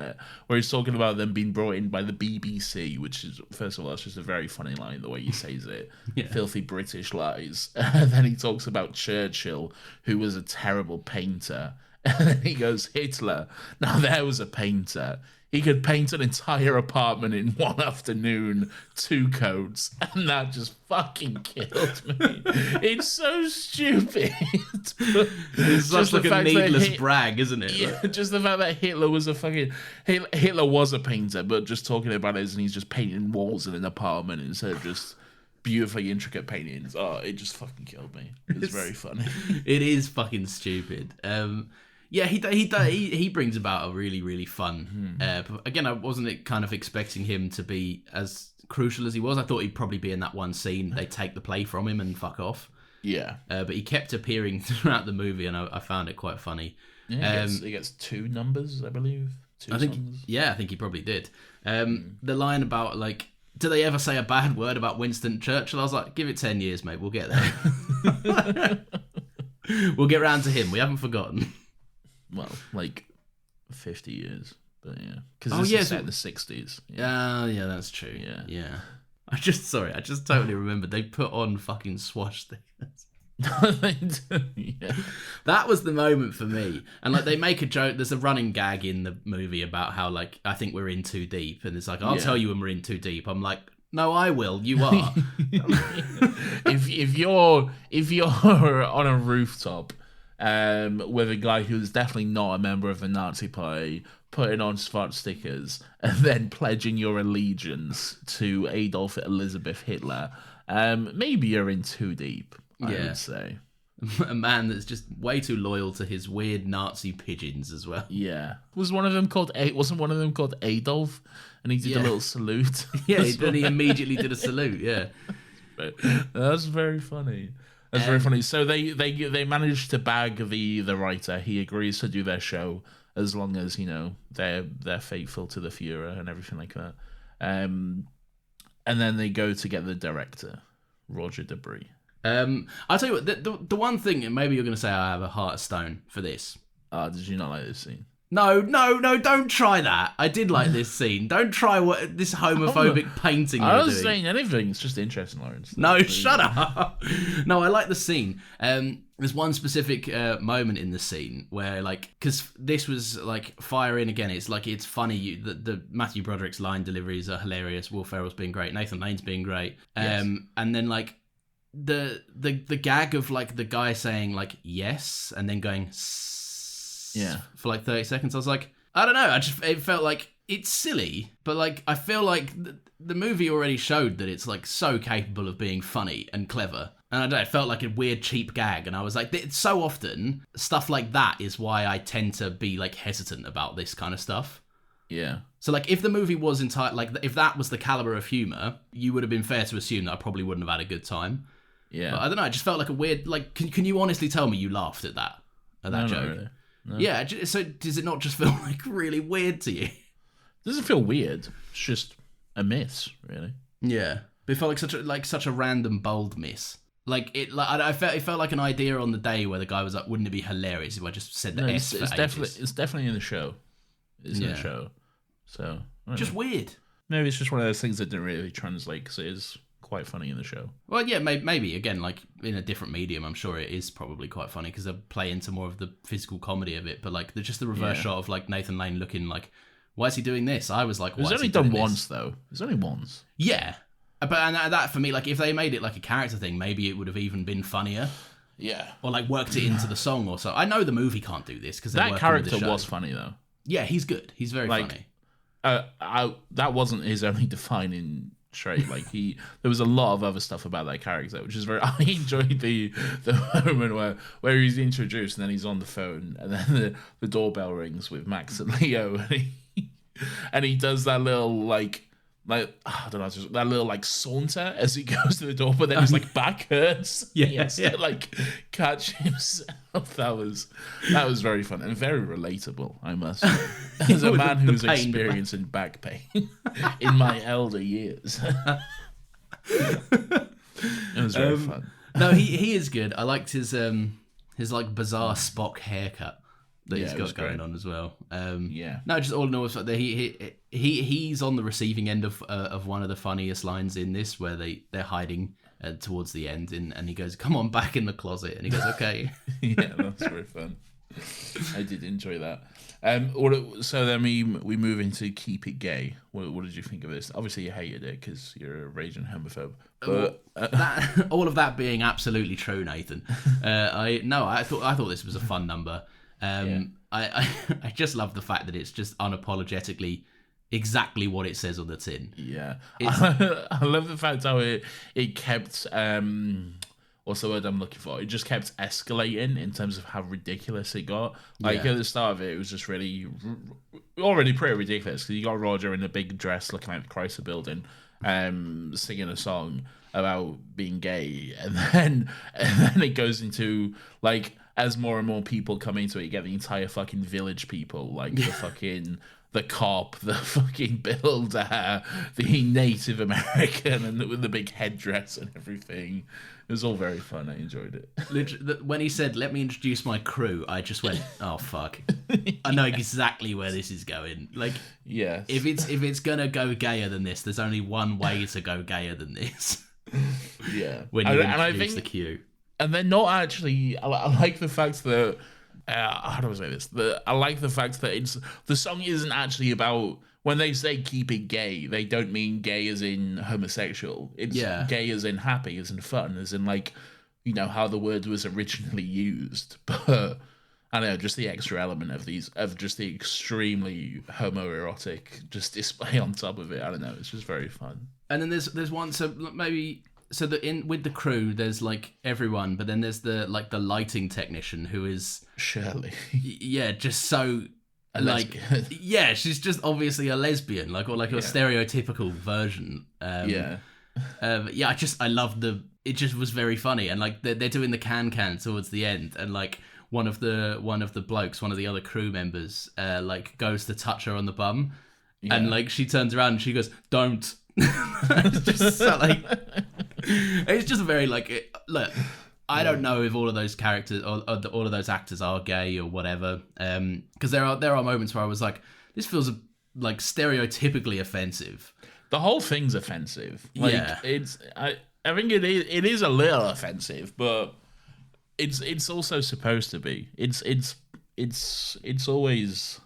[SPEAKER 1] where he's talking about them being brought in by the BBC, which is, first of all, that's just a very funny line the way he says it. Filthy British lies. And then he talks about Churchill, who was a terrible painter. And then he goes, Hitler. Now there was a painter. He could paint an entire apartment in one afternoon, 2 coats, and that just fucking killed me. It's so stupid.
[SPEAKER 2] It's just like a needless brag, isn't it?
[SPEAKER 1] Yeah, just the fact that Hitler was Hitler was a painter, but just talking about it and he's just painting walls in an apartment instead of just beautifully intricate paintings. Oh, it just fucking killed me. It's very funny.
[SPEAKER 2] It is fucking stupid. He brings about a really, really fun. Again, I wasn't kind of expecting him to be as crucial as he was. I thought he'd probably be in that one scene. They take the play from him and fuck off.
[SPEAKER 1] Yeah.
[SPEAKER 2] But he kept appearing throughout the movie, and I found it quite funny.
[SPEAKER 1] Yeah, he gets 2 numbers, I believe. 2 songs.
[SPEAKER 2] Yeah, I think he probably did. The line about do they ever say a bad word about Winston Churchill? I was like, give it 10 years, mate. We'll get there. We'll get round to him. We haven't forgotten.
[SPEAKER 1] Well, 50 years. But yeah. Because this is set in the 60s.
[SPEAKER 2] Yeah, that's true. Yeah. I just totally remembered. They put on fucking swastikas.
[SPEAKER 1] Yeah.
[SPEAKER 2] That was the moment for me. And they make a joke. There's a running gag in the movie about how I think we're in too deep, and it's I'll tell you when we're in too deep. I'm like, no, I will. You are.
[SPEAKER 1] if you're on a rooftop with a guy who's definitely not a member of the Nazi Party, putting on stickers and then pledging your allegiance to Adolf Elizabeth Hitler, maybe you're in too deep. I would say.
[SPEAKER 2] A man that's just way too loyal to his weird Nazi pigeons as well.
[SPEAKER 1] Yeah. Wasn't one of them called Adolf? And he did a little salute.
[SPEAKER 2] Yeah, he immediately did a salute, yeah.
[SPEAKER 1] That's very funny. That's very funny. So they managed to bag the writer. He agrees to do their show as long as, they're faithful to the Führer and everything like that. And then they go to get the director, Roger Debris.
[SPEAKER 2] I'll tell you what, the one thing, and maybe you're going to say I have a heart of stone for this.
[SPEAKER 1] Did you not like this scene?
[SPEAKER 2] No, don't try that. I did like this scene. Don't try this homophobic painting you're doing.
[SPEAKER 1] I wasn't saying anything. It's just interesting, Lawrence.
[SPEAKER 2] No, shut up. No, I like the scene. There's one specific moment in the scene where, because this was fire in again. It's it's funny. The Matthew Broderick's line deliveries are hilarious. Will Ferrell's being great. Nathan Lane's being great. Yes. And then the gag of the guy saying yes and then going for 30 seconds. I was like, I don't know. It felt it's silly, but I feel like the movie already showed that it's so capable of being funny and clever. And I don't know, it felt like a weird cheap gag, and I was like, so often stuff like that is why I tend to be hesitant about this kind of stuff.
[SPEAKER 1] Yeah.
[SPEAKER 2] So if the movie was if that was the caliber of humor, you would have been fair to assume that I probably wouldn't have had a good time.
[SPEAKER 1] Yeah.
[SPEAKER 2] But I don't know, it just felt like a weird can you honestly tell me you laughed at that joke?
[SPEAKER 1] Not really. No.
[SPEAKER 2] Yeah, so does it not just feel really weird to you?
[SPEAKER 1] It doesn't feel weird. It's just a miss, really.
[SPEAKER 2] Yeah. But it felt like such a random bold miss. Like it felt like an idea on the day where the guy was like, "Wouldn't it be hilarious if I just said the S for ages?"
[SPEAKER 1] It's definitely in the show. It's in the show. So
[SPEAKER 2] just weird.
[SPEAKER 1] Maybe it's just one of those things that didn't really translate because it is quite funny in the show.
[SPEAKER 2] Well, yeah, maybe again, like in a different medium, I'm sure it is probably quite funny because they play into more of the physical comedy of it. But like, just the reverse shot of like Nathan Lane looking like, "Why is he doing this?" I was like,
[SPEAKER 1] "It's only done once, though. It's only once."
[SPEAKER 2] Yeah. But that for me, like if they made it like a character thing, maybe it would have even been funnier.
[SPEAKER 1] Yeah.
[SPEAKER 2] Or like worked it into the song or so. I know the movie can't do this because
[SPEAKER 1] that character was funny though.
[SPEAKER 2] Yeah, he's good. He's very funny.
[SPEAKER 1] That wasn't his only defining trait. Like there was a lot of other stuff about that character, which is very. I enjoyed the moment where he's introduced and then he's on the phone and then the doorbell rings with Max and Leo and he does that little I don't know, just that little like saunter as he goes to the door, but then his like back hurts.
[SPEAKER 2] Yes,
[SPEAKER 1] to like catch himself. That was very fun and very relatable, I must say. As a man who's experiencing back pain in my elder years. It was very fun.
[SPEAKER 2] No, he is good. I liked his like bizarre Spock haircut that he's got going on as well. No, just all in all, he's on the receiving end of one of the funniest lines in this, where they're hiding towards the end, and he goes, "Come on, back in the closet," and he goes, "Okay."
[SPEAKER 1] Yeah, that's very fun. I did enjoy that. So then we move into Keep It Gay. What did you think of this? Obviously, you hated it because you're a raging homophobe. But
[SPEAKER 2] all of that being absolutely true, Nathan. I thought this was a fun number. I just love the fact that it's just unapologetically exactly what it says on the tin.
[SPEAKER 1] Yeah, I love the fact how it kept what's the word I'm looking for? It just kept escalating in terms of how ridiculous it got. Like at the start of it was just really already pretty ridiculous because you got Roger in a big dress looking like the Chrysler Building, singing a song about being gay, and then it goes into like, as more and more people come into it, you get the entire fucking village people, like the cop, the fucking builder, the Native American, and with the big headdress and everything. It was all very fun. I enjoyed it.
[SPEAKER 2] When he said, "Let me introduce my crew," I just went, "Oh fuck!" I know exactly where this is going. Like,
[SPEAKER 1] yeah,
[SPEAKER 2] if it's gonna go gayer than this, there's only one way to go gayer than this.
[SPEAKER 1] Yeah,
[SPEAKER 2] when you introduce the queue.
[SPEAKER 1] And they're not actually. I like the fact that how do I say this? I like the fact that the song isn't actually about, when they say "keep it gay," they don't mean gay as in homosexual. It's gay as in happy, as in fun, as in like, how the word was originally used. But I don't know, just the extra element of just the extremely homoerotic just display on top of it. I don't know. It's just very fun.
[SPEAKER 2] And then there's one, so maybe. So with the crew, there's like everyone, but then there's the lighting technician who is
[SPEAKER 1] Shirley.
[SPEAKER 2] Yeah, just so she's just obviously a lesbian, or a stereotypical version. I love it. Just was very funny, and like they're doing the can towards the end, and like one of the blokes, one of the other crew members, goes to touch her on the bum, and like she turns around and she goes, "Don't." It's just so, it's just very look. I don't know if all of those characters or all of those actors are gay or whatever, because there are moments where I was like, this feels like stereotypically offensive.
[SPEAKER 1] The whole thing's offensive. It's I think it is a little offensive, but it's also supposed to be. It's always.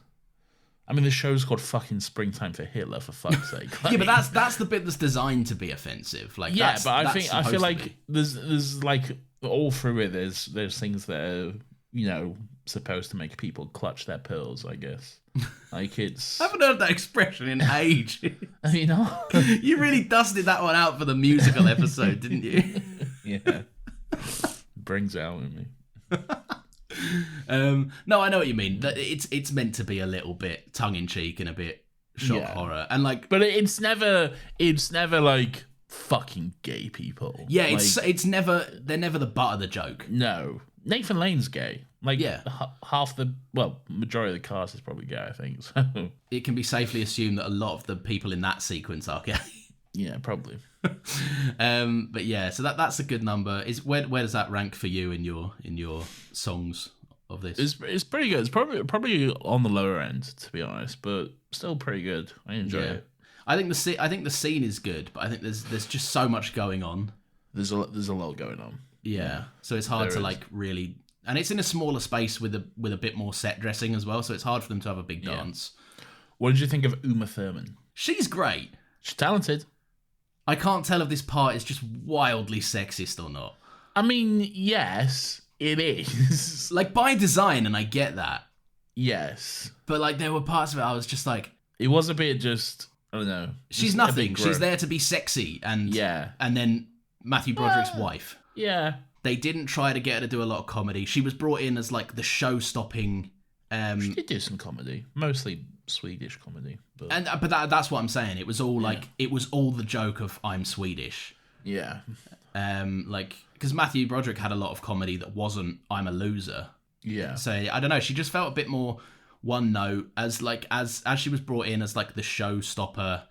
[SPEAKER 1] I mean, the show's called fucking Springtime for Hitler, for fuck's sake.
[SPEAKER 2] Yeah, but that's the bit that's designed to be offensive. I feel like
[SPEAKER 1] there's like all through it. There's things that are supposed to make people clutch their pearls, I guess. Like it's.
[SPEAKER 2] I haven't heard that expression in age.
[SPEAKER 1] You
[SPEAKER 2] really dusted that one out for the musical episode, didn't you?
[SPEAKER 1] Yeah, brings it out in me.
[SPEAKER 2] No, I know what you mean. It's meant to be a little bit tongue in cheek and a bit shock horror, and but
[SPEAKER 1] it's never like fucking gay people.
[SPEAKER 2] Yeah, it's never, they're never the butt of the joke.
[SPEAKER 1] No, Nathan Lane's gay. Half the majority of the cast is probably gay, I think. So
[SPEAKER 2] it can be safely assumed that a lot of the people in that sequence are gay.
[SPEAKER 1] Yeah, probably.
[SPEAKER 2] But yeah, so that's a good number. Is where does that rank for you in your songs of this?
[SPEAKER 1] It's pretty good. It's probably on the lower end, to be honest, but still pretty good. I enjoy it.
[SPEAKER 2] I think the scene is good, but I think there's just so much going on.
[SPEAKER 1] There's a lot going on.
[SPEAKER 2] Yeah. So it's hard to like really, and it's in a smaller space with a bit more set dressing as well, so it's hard for them to have a big dance.
[SPEAKER 1] What did you think of Uma Thurman?
[SPEAKER 2] She's great.
[SPEAKER 1] She's talented.
[SPEAKER 2] I can't tell if this part is just wildly sexist or not.
[SPEAKER 1] I mean, yes, it is.
[SPEAKER 2] Like by design, and I get that.
[SPEAKER 1] Yes.
[SPEAKER 2] But like there were parts of it I was just like,
[SPEAKER 1] it was a bit just, I don't know.
[SPEAKER 2] She's nothing. She's there to be sexy and then Matthew Broderick's wife.
[SPEAKER 1] Yeah.
[SPEAKER 2] They didn't try to get her to do a lot of comedy. She was brought in as like the show-stopping.
[SPEAKER 1] She did do some comedy, mostly Swedish comedy, but
[SPEAKER 2] that's what I'm saying. It was all like it was all the joke of I'm Swedish.
[SPEAKER 1] Yeah.
[SPEAKER 2] Like because Matthew Broderick had a lot of comedy that wasn't I'm a loser.
[SPEAKER 1] Yeah.
[SPEAKER 2] So I don't know. She just felt a bit more one note as she was brought in as like the showstopper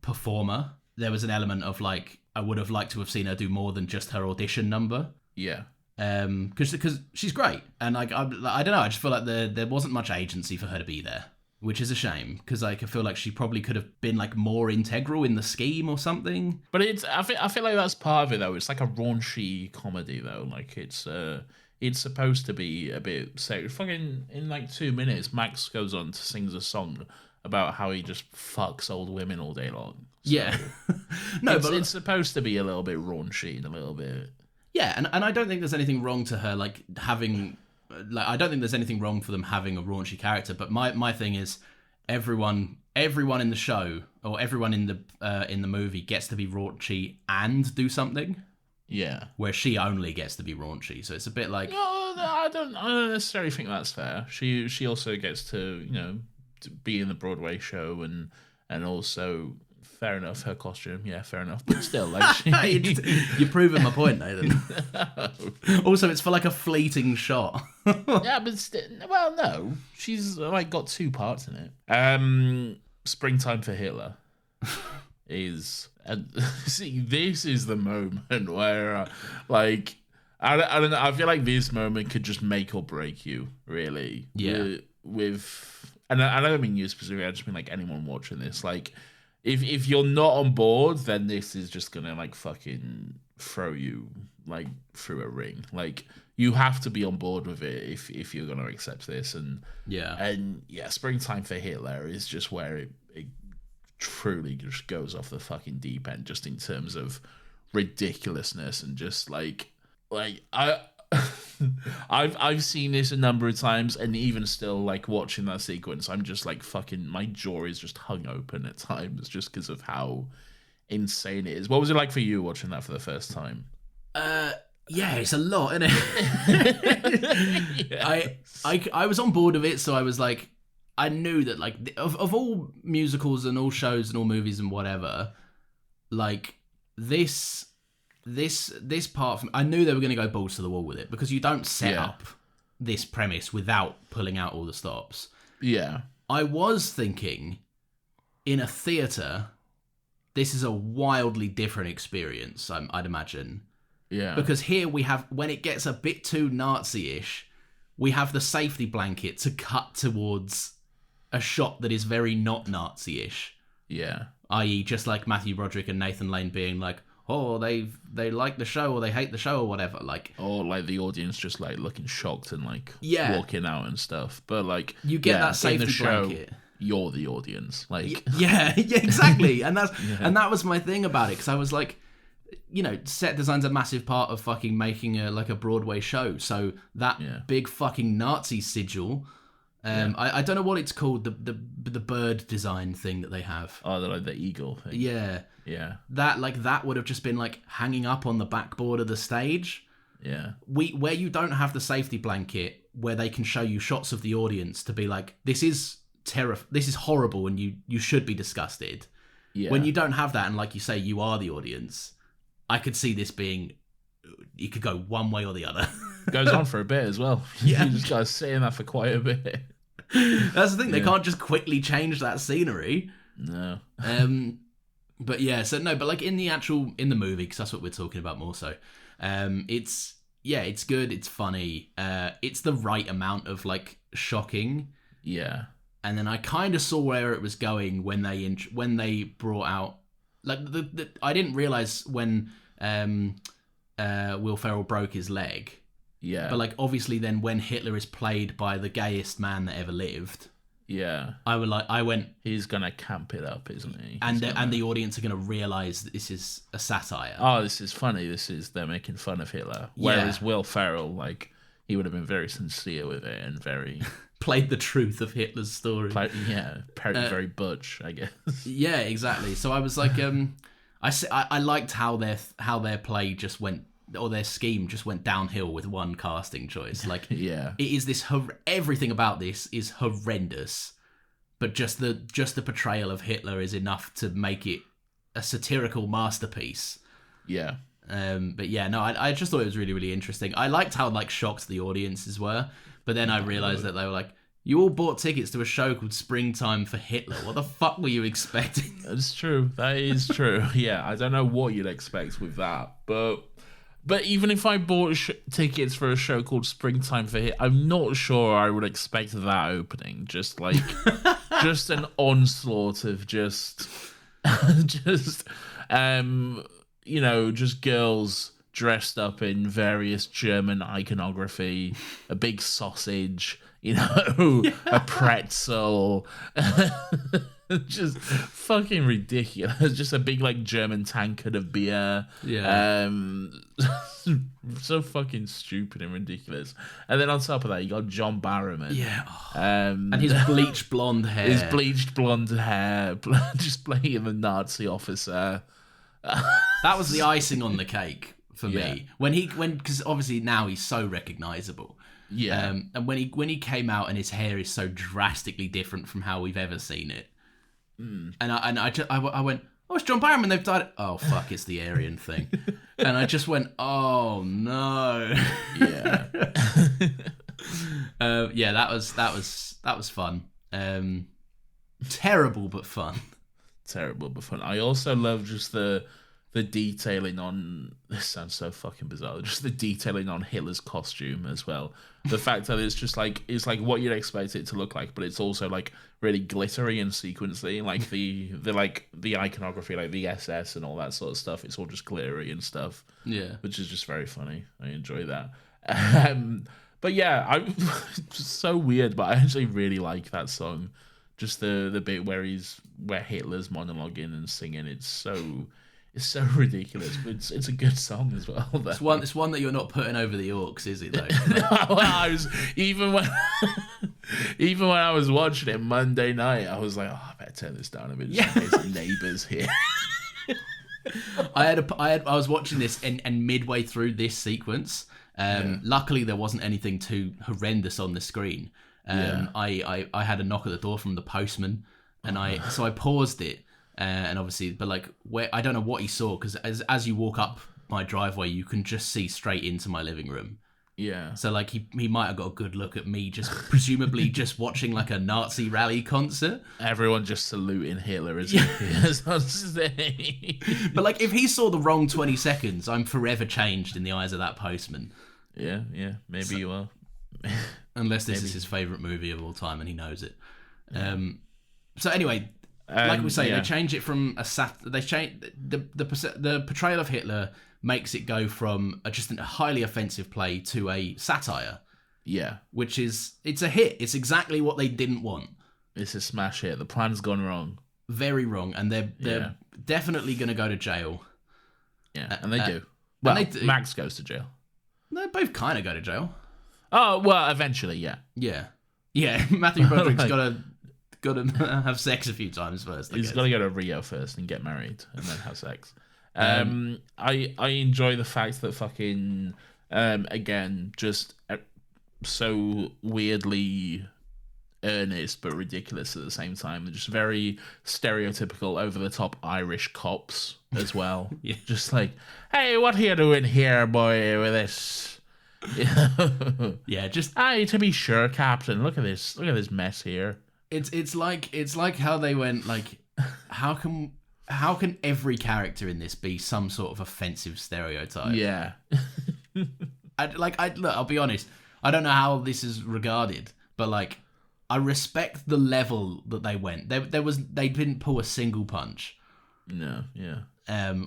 [SPEAKER 2] performer. There was an element of like I would have liked to have seen her do more than just her audition number.
[SPEAKER 1] Yeah.
[SPEAKER 2] Because she's great, and like I don't know, I just feel like there wasn't much agency for her to be there, which is a shame because like I feel like she probably could have been like more integral in the scheme or something.
[SPEAKER 1] But I feel like that's part of it though. It's like a raunchy comedy though. Like it's supposed to be a bit fucking in like 2 minutes. Max goes on to sings a song about how he just fucks old women all day long. So
[SPEAKER 2] yeah, no, but
[SPEAKER 1] it's supposed to be a little bit raunchy and a little bit.
[SPEAKER 2] Yeah, and I don't think there's anything wrong to her like having like I don't think there's anything wrong for them having a raunchy character, but my thing is everyone in the show or everyone in the movie gets to be raunchy and do something.
[SPEAKER 1] Yeah. Where
[SPEAKER 2] she only gets to be raunchy. So it's a bit like
[SPEAKER 1] no, I don't necessarily think that's fair. She also gets to, to be in the Broadway show and also fair enough, her costume, yeah, fair enough. But still, like
[SPEAKER 2] you're proving my point, Nathan. Also, it's for like a fleeting shot.
[SPEAKER 1] Yeah, but well, no, she's like got 2 parts in it. Springtime for Hitler is see, this is the moment where like I don't know. I feel like this moment could just make or break you, really.
[SPEAKER 2] Yeah.
[SPEAKER 1] And I don't mean you specifically. I just mean like anyone watching this, like. If you're not on board, then this is just gonna like fucking throw you like through a ring. Like you have to be on board with it if you're gonna accept this. And Springtime for Hitler is just where it truly just goes off the fucking deep end, just in terms of ridiculousness and just like I've seen this a number of times, and even still, like watching that sequence, I'm just like fucking. My jaw is just hung open at times, just because of how insane it is. What was it like for you watching that for the first time?
[SPEAKER 2] Yeah, it's a lot, isn't it? Yes. I was on board of it, so I was like, I knew that like of all musicals and all shows and all movies and whatever, like this part, I knew they were going to go balls to the wall with it because you don't set up this premise without pulling out all the stops.
[SPEAKER 1] Yeah.
[SPEAKER 2] I was thinking in a theatre, this is a wildly different experience, I'd imagine.
[SPEAKER 1] Yeah.
[SPEAKER 2] Because here we have, when it gets a bit too Nazi-ish, we have the safety blanket to cut towards a shot that is very not Nazi-ish.
[SPEAKER 1] Yeah.
[SPEAKER 2] I.e. just like Matthew Broderick and Nathan Lane being like, oh, they like the show or they hate the show or whatever, like,
[SPEAKER 1] or like the audience just like looking shocked and like walking out and stuff. But like
[SPEAKER 2] you get that safety blanket.
[SPEAKER 1] You're the audience, like
[SPEAKER 2] yeah, exactly. And that's and that was my thing about it, because I was like, set design's a massive part of fucking making a Broadway show. So that big fucking Nazi sigil. I don't know what it's called, the bird design thing that they have.
[SPEAKER 1] Oh, like the eagle thing.
[SPEAKER 2] Yeah.
[SPEAKER 1] Yeah.
[SPEAKER 2] That would have just been like hanging up on the backboard of the stage.
[SPEAKER 1] Yeah.
[SPEAKER 2] Where you don't have the safety blanket where they can show you shots of the audience to be like, this is this is horrible and you should be disgusted. Yeah. When you don't have that, and like you say, you are the audience, I could see this being, you could go one way or the other.
[SPEAKER 1] Goes on for a bit as well.
[SPEAKER 2] Yeah.
[SPEAKER 1] You just guys saying that for quite a bit.
[SPEAKER 2] That's the thing, they can't just quickly change that scenery.
[SPEAKER 1] No.
[SPEAKER 2] But yeah, so no, but like in the movie, because that's what we're talking about more so. It's good. It's funny. It's the right amount of like shocking.
[SPEAKER 1] Yeah.
[SPEAKER 2] And then I kind of saw where it was going when they brought out like I didn't realize when Will Ferrell broke his leg.
[SPEAKER 1] Yeah.
[SPEAKER 2] But like obviously then when Hitler is played by the gayest man that ever lived.
[SPEAKER 1] Yeah.
[SPEAKER 2] I went.
[SPEAKER 1] He's gonna camp it up, isn't he?
[SPEAKER 2] And the audience are gonna realize that this is a satire.
[SPEAKER 1] Oh, this is funny. They're making fun of Hitler. Whereas Will Ferrell, like, he would have been very sincere with it and very
[SPEAKER 2] played the truth of Hitler's story.
[SPEAKER 1] Very butch, I guess.
[SPEAKER 2] Yeah, exactly. So I was like, I liked how their play just went, or their scheme just went downhill with one casting choice. Like,
[SPEAKER 1] yeah,
[SPEAKER 2] it is this. Everything about this is horrendous, but just the portrayal of Hitler is enough to make it a satirical masterpiece.
[SPEAKER 1] Yeah.
[SPEAKER 2] But yeah, no, I just thought it was really, really interesting. I liked how like shocked the audiences were, but then I realized that they were like, you all bought tickets to a show called Springtime for Hitler. What the fuck were you expecting?
[SPEAKER 1] That's true. That is true. Yeah, I don't know what you'd expect with that, but even if I bought tickets for a show called Springtime for Hitler, I'm not sure I would expect that opening. Just like, just an onslaught of just girls dressed up in various German iconography, a big sausage, a pretzel, just fucking ridiculous. Just a big like German tankard of beer.
[SPEAKER 2] Yeah.
[SPEAKER 1] So fucking stupid and ridiculous. And then on top of that, you got John Barrowman.
[SPEAKER 2] Yeah. And his bleached blonde hair.
[SPEAKER 1] Just playing the Nazi officer.
[SPEAKER 2] That was the icing on the cake for me. Because obviously now he's so recognizable.
[SPEAKER 1] Yeah.
[SPEAKER 2] And when he came out and his hair is so drastically different from how we've ever seen it. And I went, oh, it's John Barrowman. They've died. Oh fuck, it's the Aryan thing. And I just went, oh no.
[SPEAKER 1] Yeah.
[SPEAKER 2] That was fun. Terrible but fun.
[SPEAKER 1] Terrible but fun. I also love just the detailing on, this sounds so fucking bizarre, just the detailing on Hitler's costume as well. The fact that it's like what you'd expect it to look like, but it's also like really glittery and sequency, like the iconography, like the SS and all that sort of stuff. It's all just glittery and stuff.
[SPEAKER 2] Yeah.
[SPEAKER 1] Which is just very funny. I enjoy that. But yeah, it's so weird, but I actually really like that song. Just the bit where Hitler's monologuing and singing. It's so ridiculous, but it's a good song as well. Though.
[SPEAKER 2] It's one that you're not putting over the orcs, is it? Though.
[SPEAKER 1] even when I was watching it Monday night, I was like, oh, I better turn this down a bit. Just in case the neighbours here.
[SPEAKER 2] I was watching this and midway through this sequence. Luckily, there wasn't anything too horrendous on the screen. I had a knock at the door from the postman, and I paused it. And obviously, but like, I don't know what he saw, because as you walk up my driveway, you can just see straight into my living room.
[SPEAKER 1] Yeah.
[SPEAKER 2] So like, he might have got a good look at me, just presumably just watching like a Nazi rally concert.
[SPEAKER 1] Everyone just saluting Hitler as
[SPEAKER 2] But like, if he saw the wrong 20 seconds, I'm forever changed in the eyes of that postman.
[SPEAKER 1] Yeah, maybe you are.
[SPEAKER 2] Unless this is his favourite movie of all time and he knows it. So anyway. Like we say, they change it from they change the portrayal of Hitler makes it go from just a highly offensive play to a satire.
[SPEAKER 1] Yeah,
[SPEAKER 2] it's a hit. It's exactly what they didn't want.
[SPEAKER 1] It's a smash hit. The plan's gone wrong.
[SPEAKER 2] Very wrong, and they're definitely going to go to jail.
[SPEAKER 1] Yeah, and they do. Well, Max goes to jail.
[SPEAKER 2] They both kind of go to jail.
[SPEAKER 1] Oh well, eventually, yeah.
[SPEAKER 2] Yeah. Matthew Broderick's got to have sex a few times first.
[SPEAKER 1] He's got to go to Rio first and get married and then have sex. I enjoy the fact that fucking again, just so weirdly earnest but ridiculous at the same time. They're just very stereotypical, over the top Irish cops as well.
[SPEAKER 2] Yeah.
[SPEAKER 1] Just like, hey, what are you doing here, boy, with this?
[SPEAKER 2] Yeah, just
[SPEAKER 1] aye, to be sure, Captain. Look at this mess here.
[SPEAKER 2] It's like how they went like, how can how can every character in this be some sort of offensive stereotype?
[SPEAKER 1] Yeah.
[SPEAKER 2] Look, I'll be honest. I don't know how this is regarded, but like, I respect the level that they went. They didn't pull a single punch.
[SPEAKER 1] No, yeah.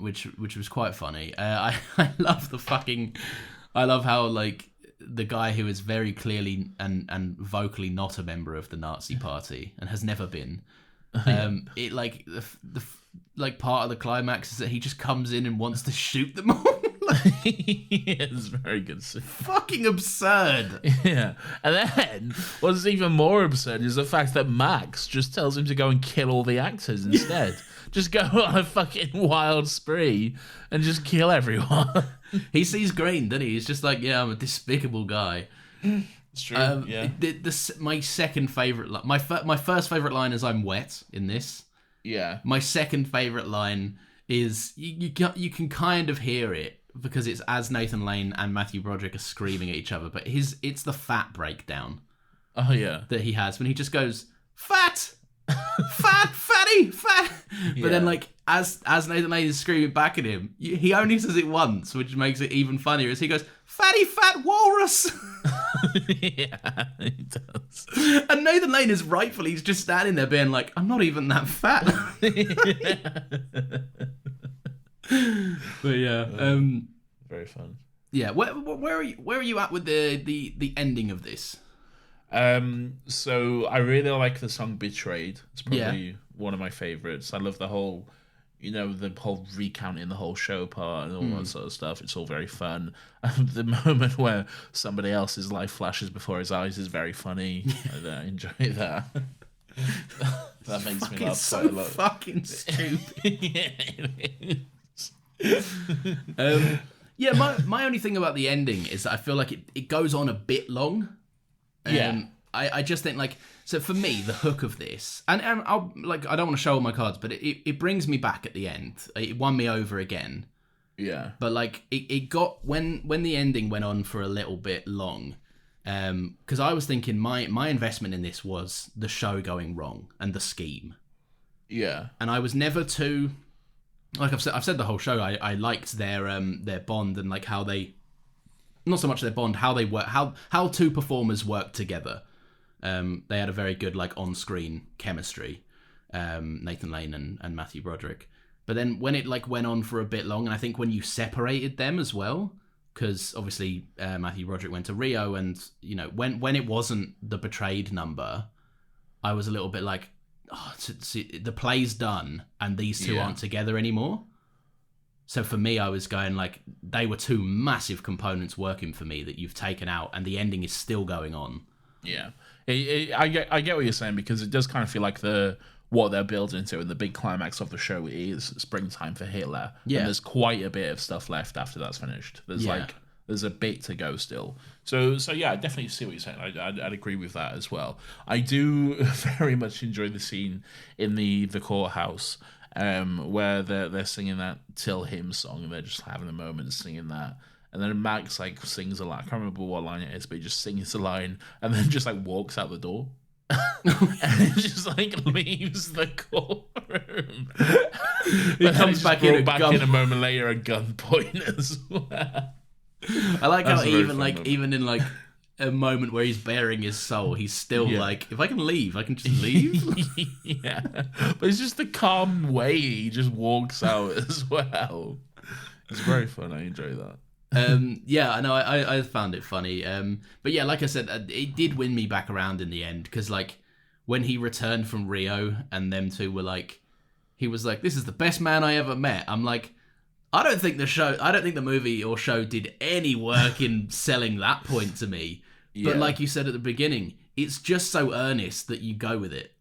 [SPEAKER 2] Which was quite funny. I love how like the guy who is very clearly and vocally not a member of the Nazi party and has never been. It like the like part of the climax is that he just comes in and wants to shoot them all.
[SPEAKER 1] It's very good.
[SPEAKER 2] Fucking absurd.
[SPEAKER 1] Yeah. And then what's even more absurd is the fact that Max just tells him to go and kill all the actors instead. Just go on a fucking wild spree and just kill everyone.
[SPEAKER 2] He sees green, doesn't he? He's just like, yeah, I'm a despicable guy.
[SPEAKER 1] It's true. Yeah.
[SPEAKER 2] My second favorite, my first favorite line is "I'm wet" in this.
[SPEAKER 1] Yeah.
[SPEAKER 2] My second favorite line is you can kind of hear it because it's as Nathan Lane and Matthew Broderick are screaming at each other, but it's the fat breakdown.
[SPEAKER 1] Oh yeah.
[SPEAKER 2] That he has when he just goes fat, fatty, fat. But then like as Nathan Lane is screaming back at him, he only says it once, which makes it even funnier. As he goes, "Fatty fat walrus."
[SPEAKER 1] Yeah, he does.
[SPEAKER 2] And Nathan Lane is rightfully just standing there being like, "I'm not even that fat." But yeah,
[SPEAKER 1] very fun.
[SPEAKER 2] Yeah, where are you at with the ending of this?
[SPEAKER 1] So I really like the song "Betrayed." It's probably one of my favorites. I love the whole, the whole recounting the whole show part and all that sort of stuff. It's all very fun. The moment where somebody else's life flashes before his eyes is very funny. I enjoy that. That makes me laugh
[SPEAKER 2] so
[SPEAKER 1] quite a lot.
[SPEAKER 2] Fucking stupid.
[SPEAKER 1] Yeah, it
[SPEAKER 2] is. Yeah, my only thing about the ending is that I feel like it goes on a bit long.
[SPEAKER 1] Yeah.
[SPEAKER 2] I just think like, so for me, the hook of this, and I'll like, I don't want to show all my cards, but it brings me back at the end. It won me over again.
[SPEAKER 1] Yeah.
[SPEAKER 2] But like it got, when the ending went on for a little bit long, because I was thinking my investment in this was the show going wrong and the scheme.
[SPEAKER 1] Yeah.
[SPEAKER 2] And I was never too, like I've said the whole show, I liked their bond and like how they, not so much their bond, how they work, how two performers work together. They had a very good like on-screen chemistry, Nathan Lane and Matthew Broderick. But then when it like went on for a bit long, and I think when you separated them as well, because obviously Matthew Broderick went to Rio, and when it wasn't the Betrayed number, I was a little bit like, oh, the play's done, and these two aren't together anymore. So for me, I was going like, they were two massive components working for me that you've taken out, and the ending is still going on.
[SPEAKER 1] Yeah, I get what you're saying, because it does kind of feel like what they're building to, and the big climax of the show is Springtime for Hitler.
[SPEAKER 2] Yeah,
[SPEAKER 1] and there's quite a bit of stuff left after that's finished. There's a bit to go still. So yeah, I definitely see what you're saying. I'd agree with that as well. I do very much enjoy the scene in the courthouse. Where they're singing that Till Him song, and they're just having a moment singing that, and then Max like sings a line. I can't remember what line it is, but he just sings a line and then just like walks out the door, and just like leaves the courtroom.
[SPEAKER 2] He comes back in
[SPEAKER 1] a moment later at gunpoint as well.
[SPEAKER 2] I like how even in like a moment where he's bearing his soul, he's still like, if I can leave, I can just leave.
[SPEAKER 1] Yeah, but it's just the calm way he just walks out as well. It's very fun. I enjoy that.
[SPEAKER 2] Yeah, I know. I found it funny. But yeah, like I said, it did win me back around in the end, because like when he returned from Rio and them two were like, he was like, "This is the best man I ever met." I'm like, I don't think the movie or show did any work in selling that point to me. Yeah. But like you said at the beginning, it's just so earnest that you go with it.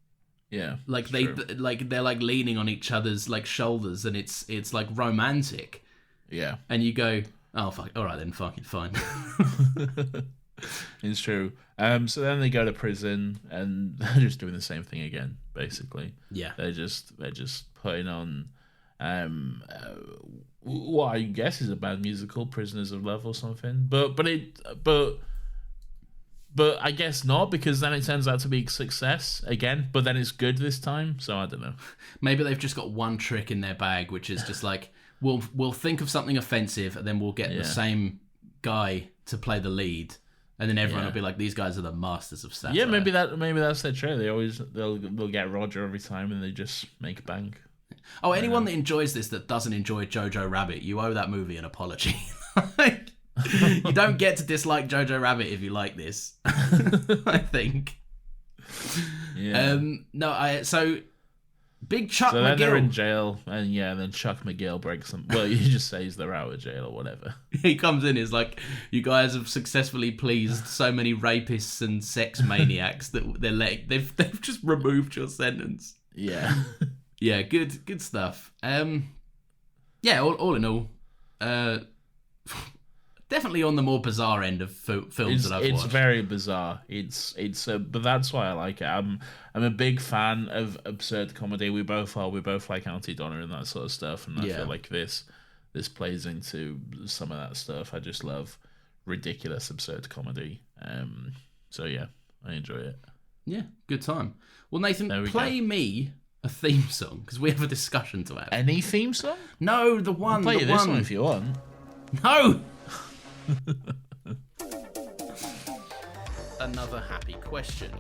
[SPEAKER 1] Yeah.
[SPEAKER 2] Like they're like leaning on each other's like shoulders, and it's like romantic.
[SPEAKER 1] Yeah.
[SPEAKER 2] And you go, "Oh fuck, all right then, fucking fine."
[SPEAKER 1] It's true. So then they go to prison, and they're just doing the same thing again, basically.
[SPEAKER 2] Yeah.
[SPEAKER 1] They're just putting on what I guess is a bad musical, Prisoners of Love or something. But But I guess not, because then it turns out to be a success again. But then it's good this time, so I don't know.
[SPEAKER 2] Maybe they've just got one trick in their bag, which is just like we'll think of something offensive, and then we'll get the same guy to play the lead, and then everyone will be like, "These guys are the masters of satire."
[SPEAKER 1] Yeah, maybe that's their trick. They'll get Roger every time, and they just make bank.
[SPEAKER 2] Oh, anyone that enjoys this that doesn't enjoy Jojo Rabbit, you owe that movie an apology. Like, you don't get to dislike Jojo Rabbit if you like this. I think.
[SPEAKER 1] Yeah.
[SPEAKER 2] So Big Chuck
[SPEAKER 1] So
[SPEAKER 2] McGill.
[SPEAKER 1] then they're in jail, and then Chuck McGill breaks them. Well, he just says they're out of jail or whatever.
[SPEAKER 2] He comes in, is like, you guys have successfully pleased so many rapists and sex maniacs that they've just removed your sentence.
[SPEAKER 1] Yeah.
[SPEAKER 2] Yeah, good stuff. Yeah, all in all, definitely on the more bizarre end of films that I've watched.
[SPEAKER 1] It's very bizarre. But that's why I like it. I'm a big fan of absurd comedy. We both are. We both like Auntie Donna and that sort of stuff. And I feel like this plays into some of that stuff. I just love ridiculous absurd comedy. So yeah, I enjoy it.
[SPEAKER 2] Yeah, good time. Well, Nathan, play me a theme song, because we have a discussion to have.
[SPEAKER 1] Any theme song?
[SPEAKER 2] No, the one.
[SPEAKER 1] I'll play this one if you want.
[SPEAKER 2] No. Another happy question.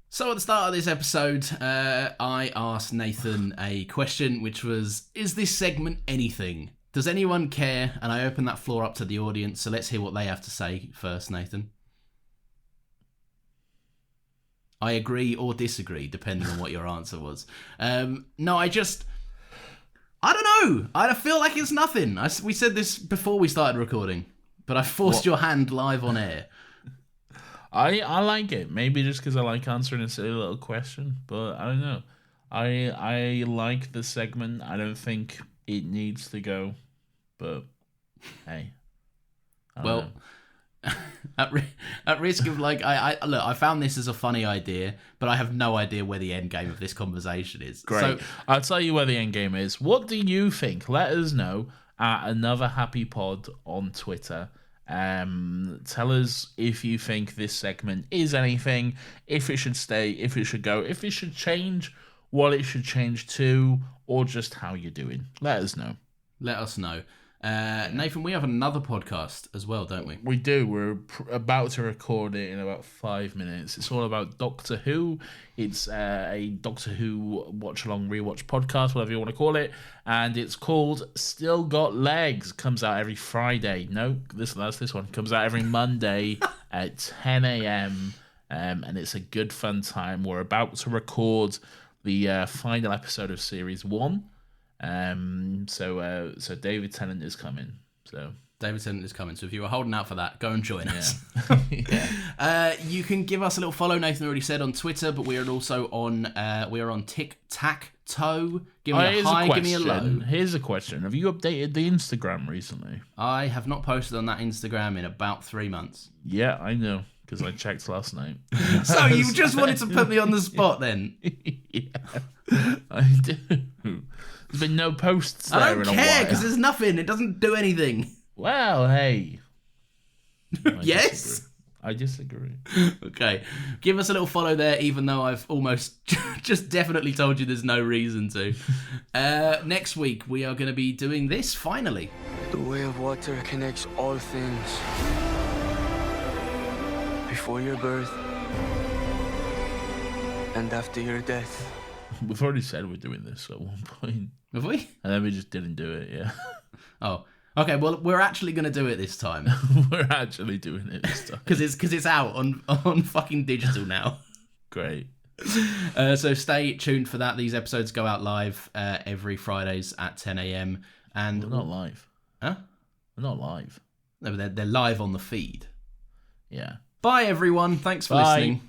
[SPEAKER 2] So at the start of this episode, I asked Nathan a question, which was, is this segment anything? Does anyone care? And I opened that floor up to the audience, so let's hear what they have to say first, Nathan. I agree or disagree, depending on what your answer was. No, I don't know. I feel like it's nothing. We said this before we started recording, but I forced your hand live on air.
[SPEAKER 1] I like it. Maybe just because I like answering a silly little question, but I don't know. I like the segment. I don't think it needs to go, but hey.
[SPEAKER 2] Well, at risk of look, I found this as a funny idea, but I have no idea where the end game of this conversation is.
[SPEAKER 1] Great. So, I'll tell you where the end game is. What do you think? Let us know at Another Happy Pod on Twitter. Tell us if you think this segment is anything, if it should stay, if it should go, if it should change, what it should change to, or just how you're doing. Let us know.
[SPEAKER 2] Let us know. Nathan, we have another podcast as well, don't we?
[SPEAKER 1] We do. We're about to record it in about 5 minutes. It's all about Doctor Who. It's a Doctor Who watch-along, rewatch podcast, whatever you want to call it. And it's called Still Got Legs. Comes out every Friday. No, that's this one. Comes out every Monday at 10 a.m. And it's a good, fun time. We're about to record the final episode of Series 1. So David Tennant is coming. So
[SPEAKER 2] David Tennant is coming. So if you were holding out for that, go and join us.
[SPEAKER 1] Yeah.
[SPEAKER 2] You can give us a little follow. Nathan already said on Twitter, but we are also on Tic-Tac-Toe. Give me a high, give me a low.
[SPEAKER 1] Here's a question: have you updated the Instagram recently?
[SPEAKER 2] I have not posted on that Instagram in about 3 months.
[SPEAKER 1] Yeah, I know, because I checked last night.
[SPEAKER 2] So you just wanted to put me on the spot then?
[SPEAKER 1] Yeah, I do. There's been no posts there
[SPEAKER 2] I don't care, because there's nothing. It doesn't do anything.
[SPEAKER 1] Well, hey.
[SPEAKER 2] Yes?
[SPEAKER 1] I disagree.
[SPEAKER 2] Okay. Give us a little follow there, even though I've almost just definitely told you there's no reason to. Next week, we are going to be doing this, finally.
[SPEAKER 4] The way of water connects all things. Before your birth and after your death.
[SPEAKER 1] We've already said we're doing this at one point.
[SPEAKER 2] Have we?
[SPEAKER 1] And then we just didn't do it, yeah.
[SPEAKER 2] Oh. Okay, well, we're actually going to do it this time.
[SPEAKER 1] We're actually doing it this time.
[SPEAKER 2] Because it's out on fucking digital now.
[SPEAKER 1] Great.
[SPEAKER 2] So stay tuned for that. These episodes go out live every Fridays at 10 a.m. And
[SPEAKER 1] we're not live.
[SPEAKER 2] Huh?
[SPEAKER 1] We're not live.
[SPEAKER 2] No, but they're live on the feed.
[SPEAKER 1] Yeah.
[SPEAKER 2] Bye, everyone. Thanks for listening.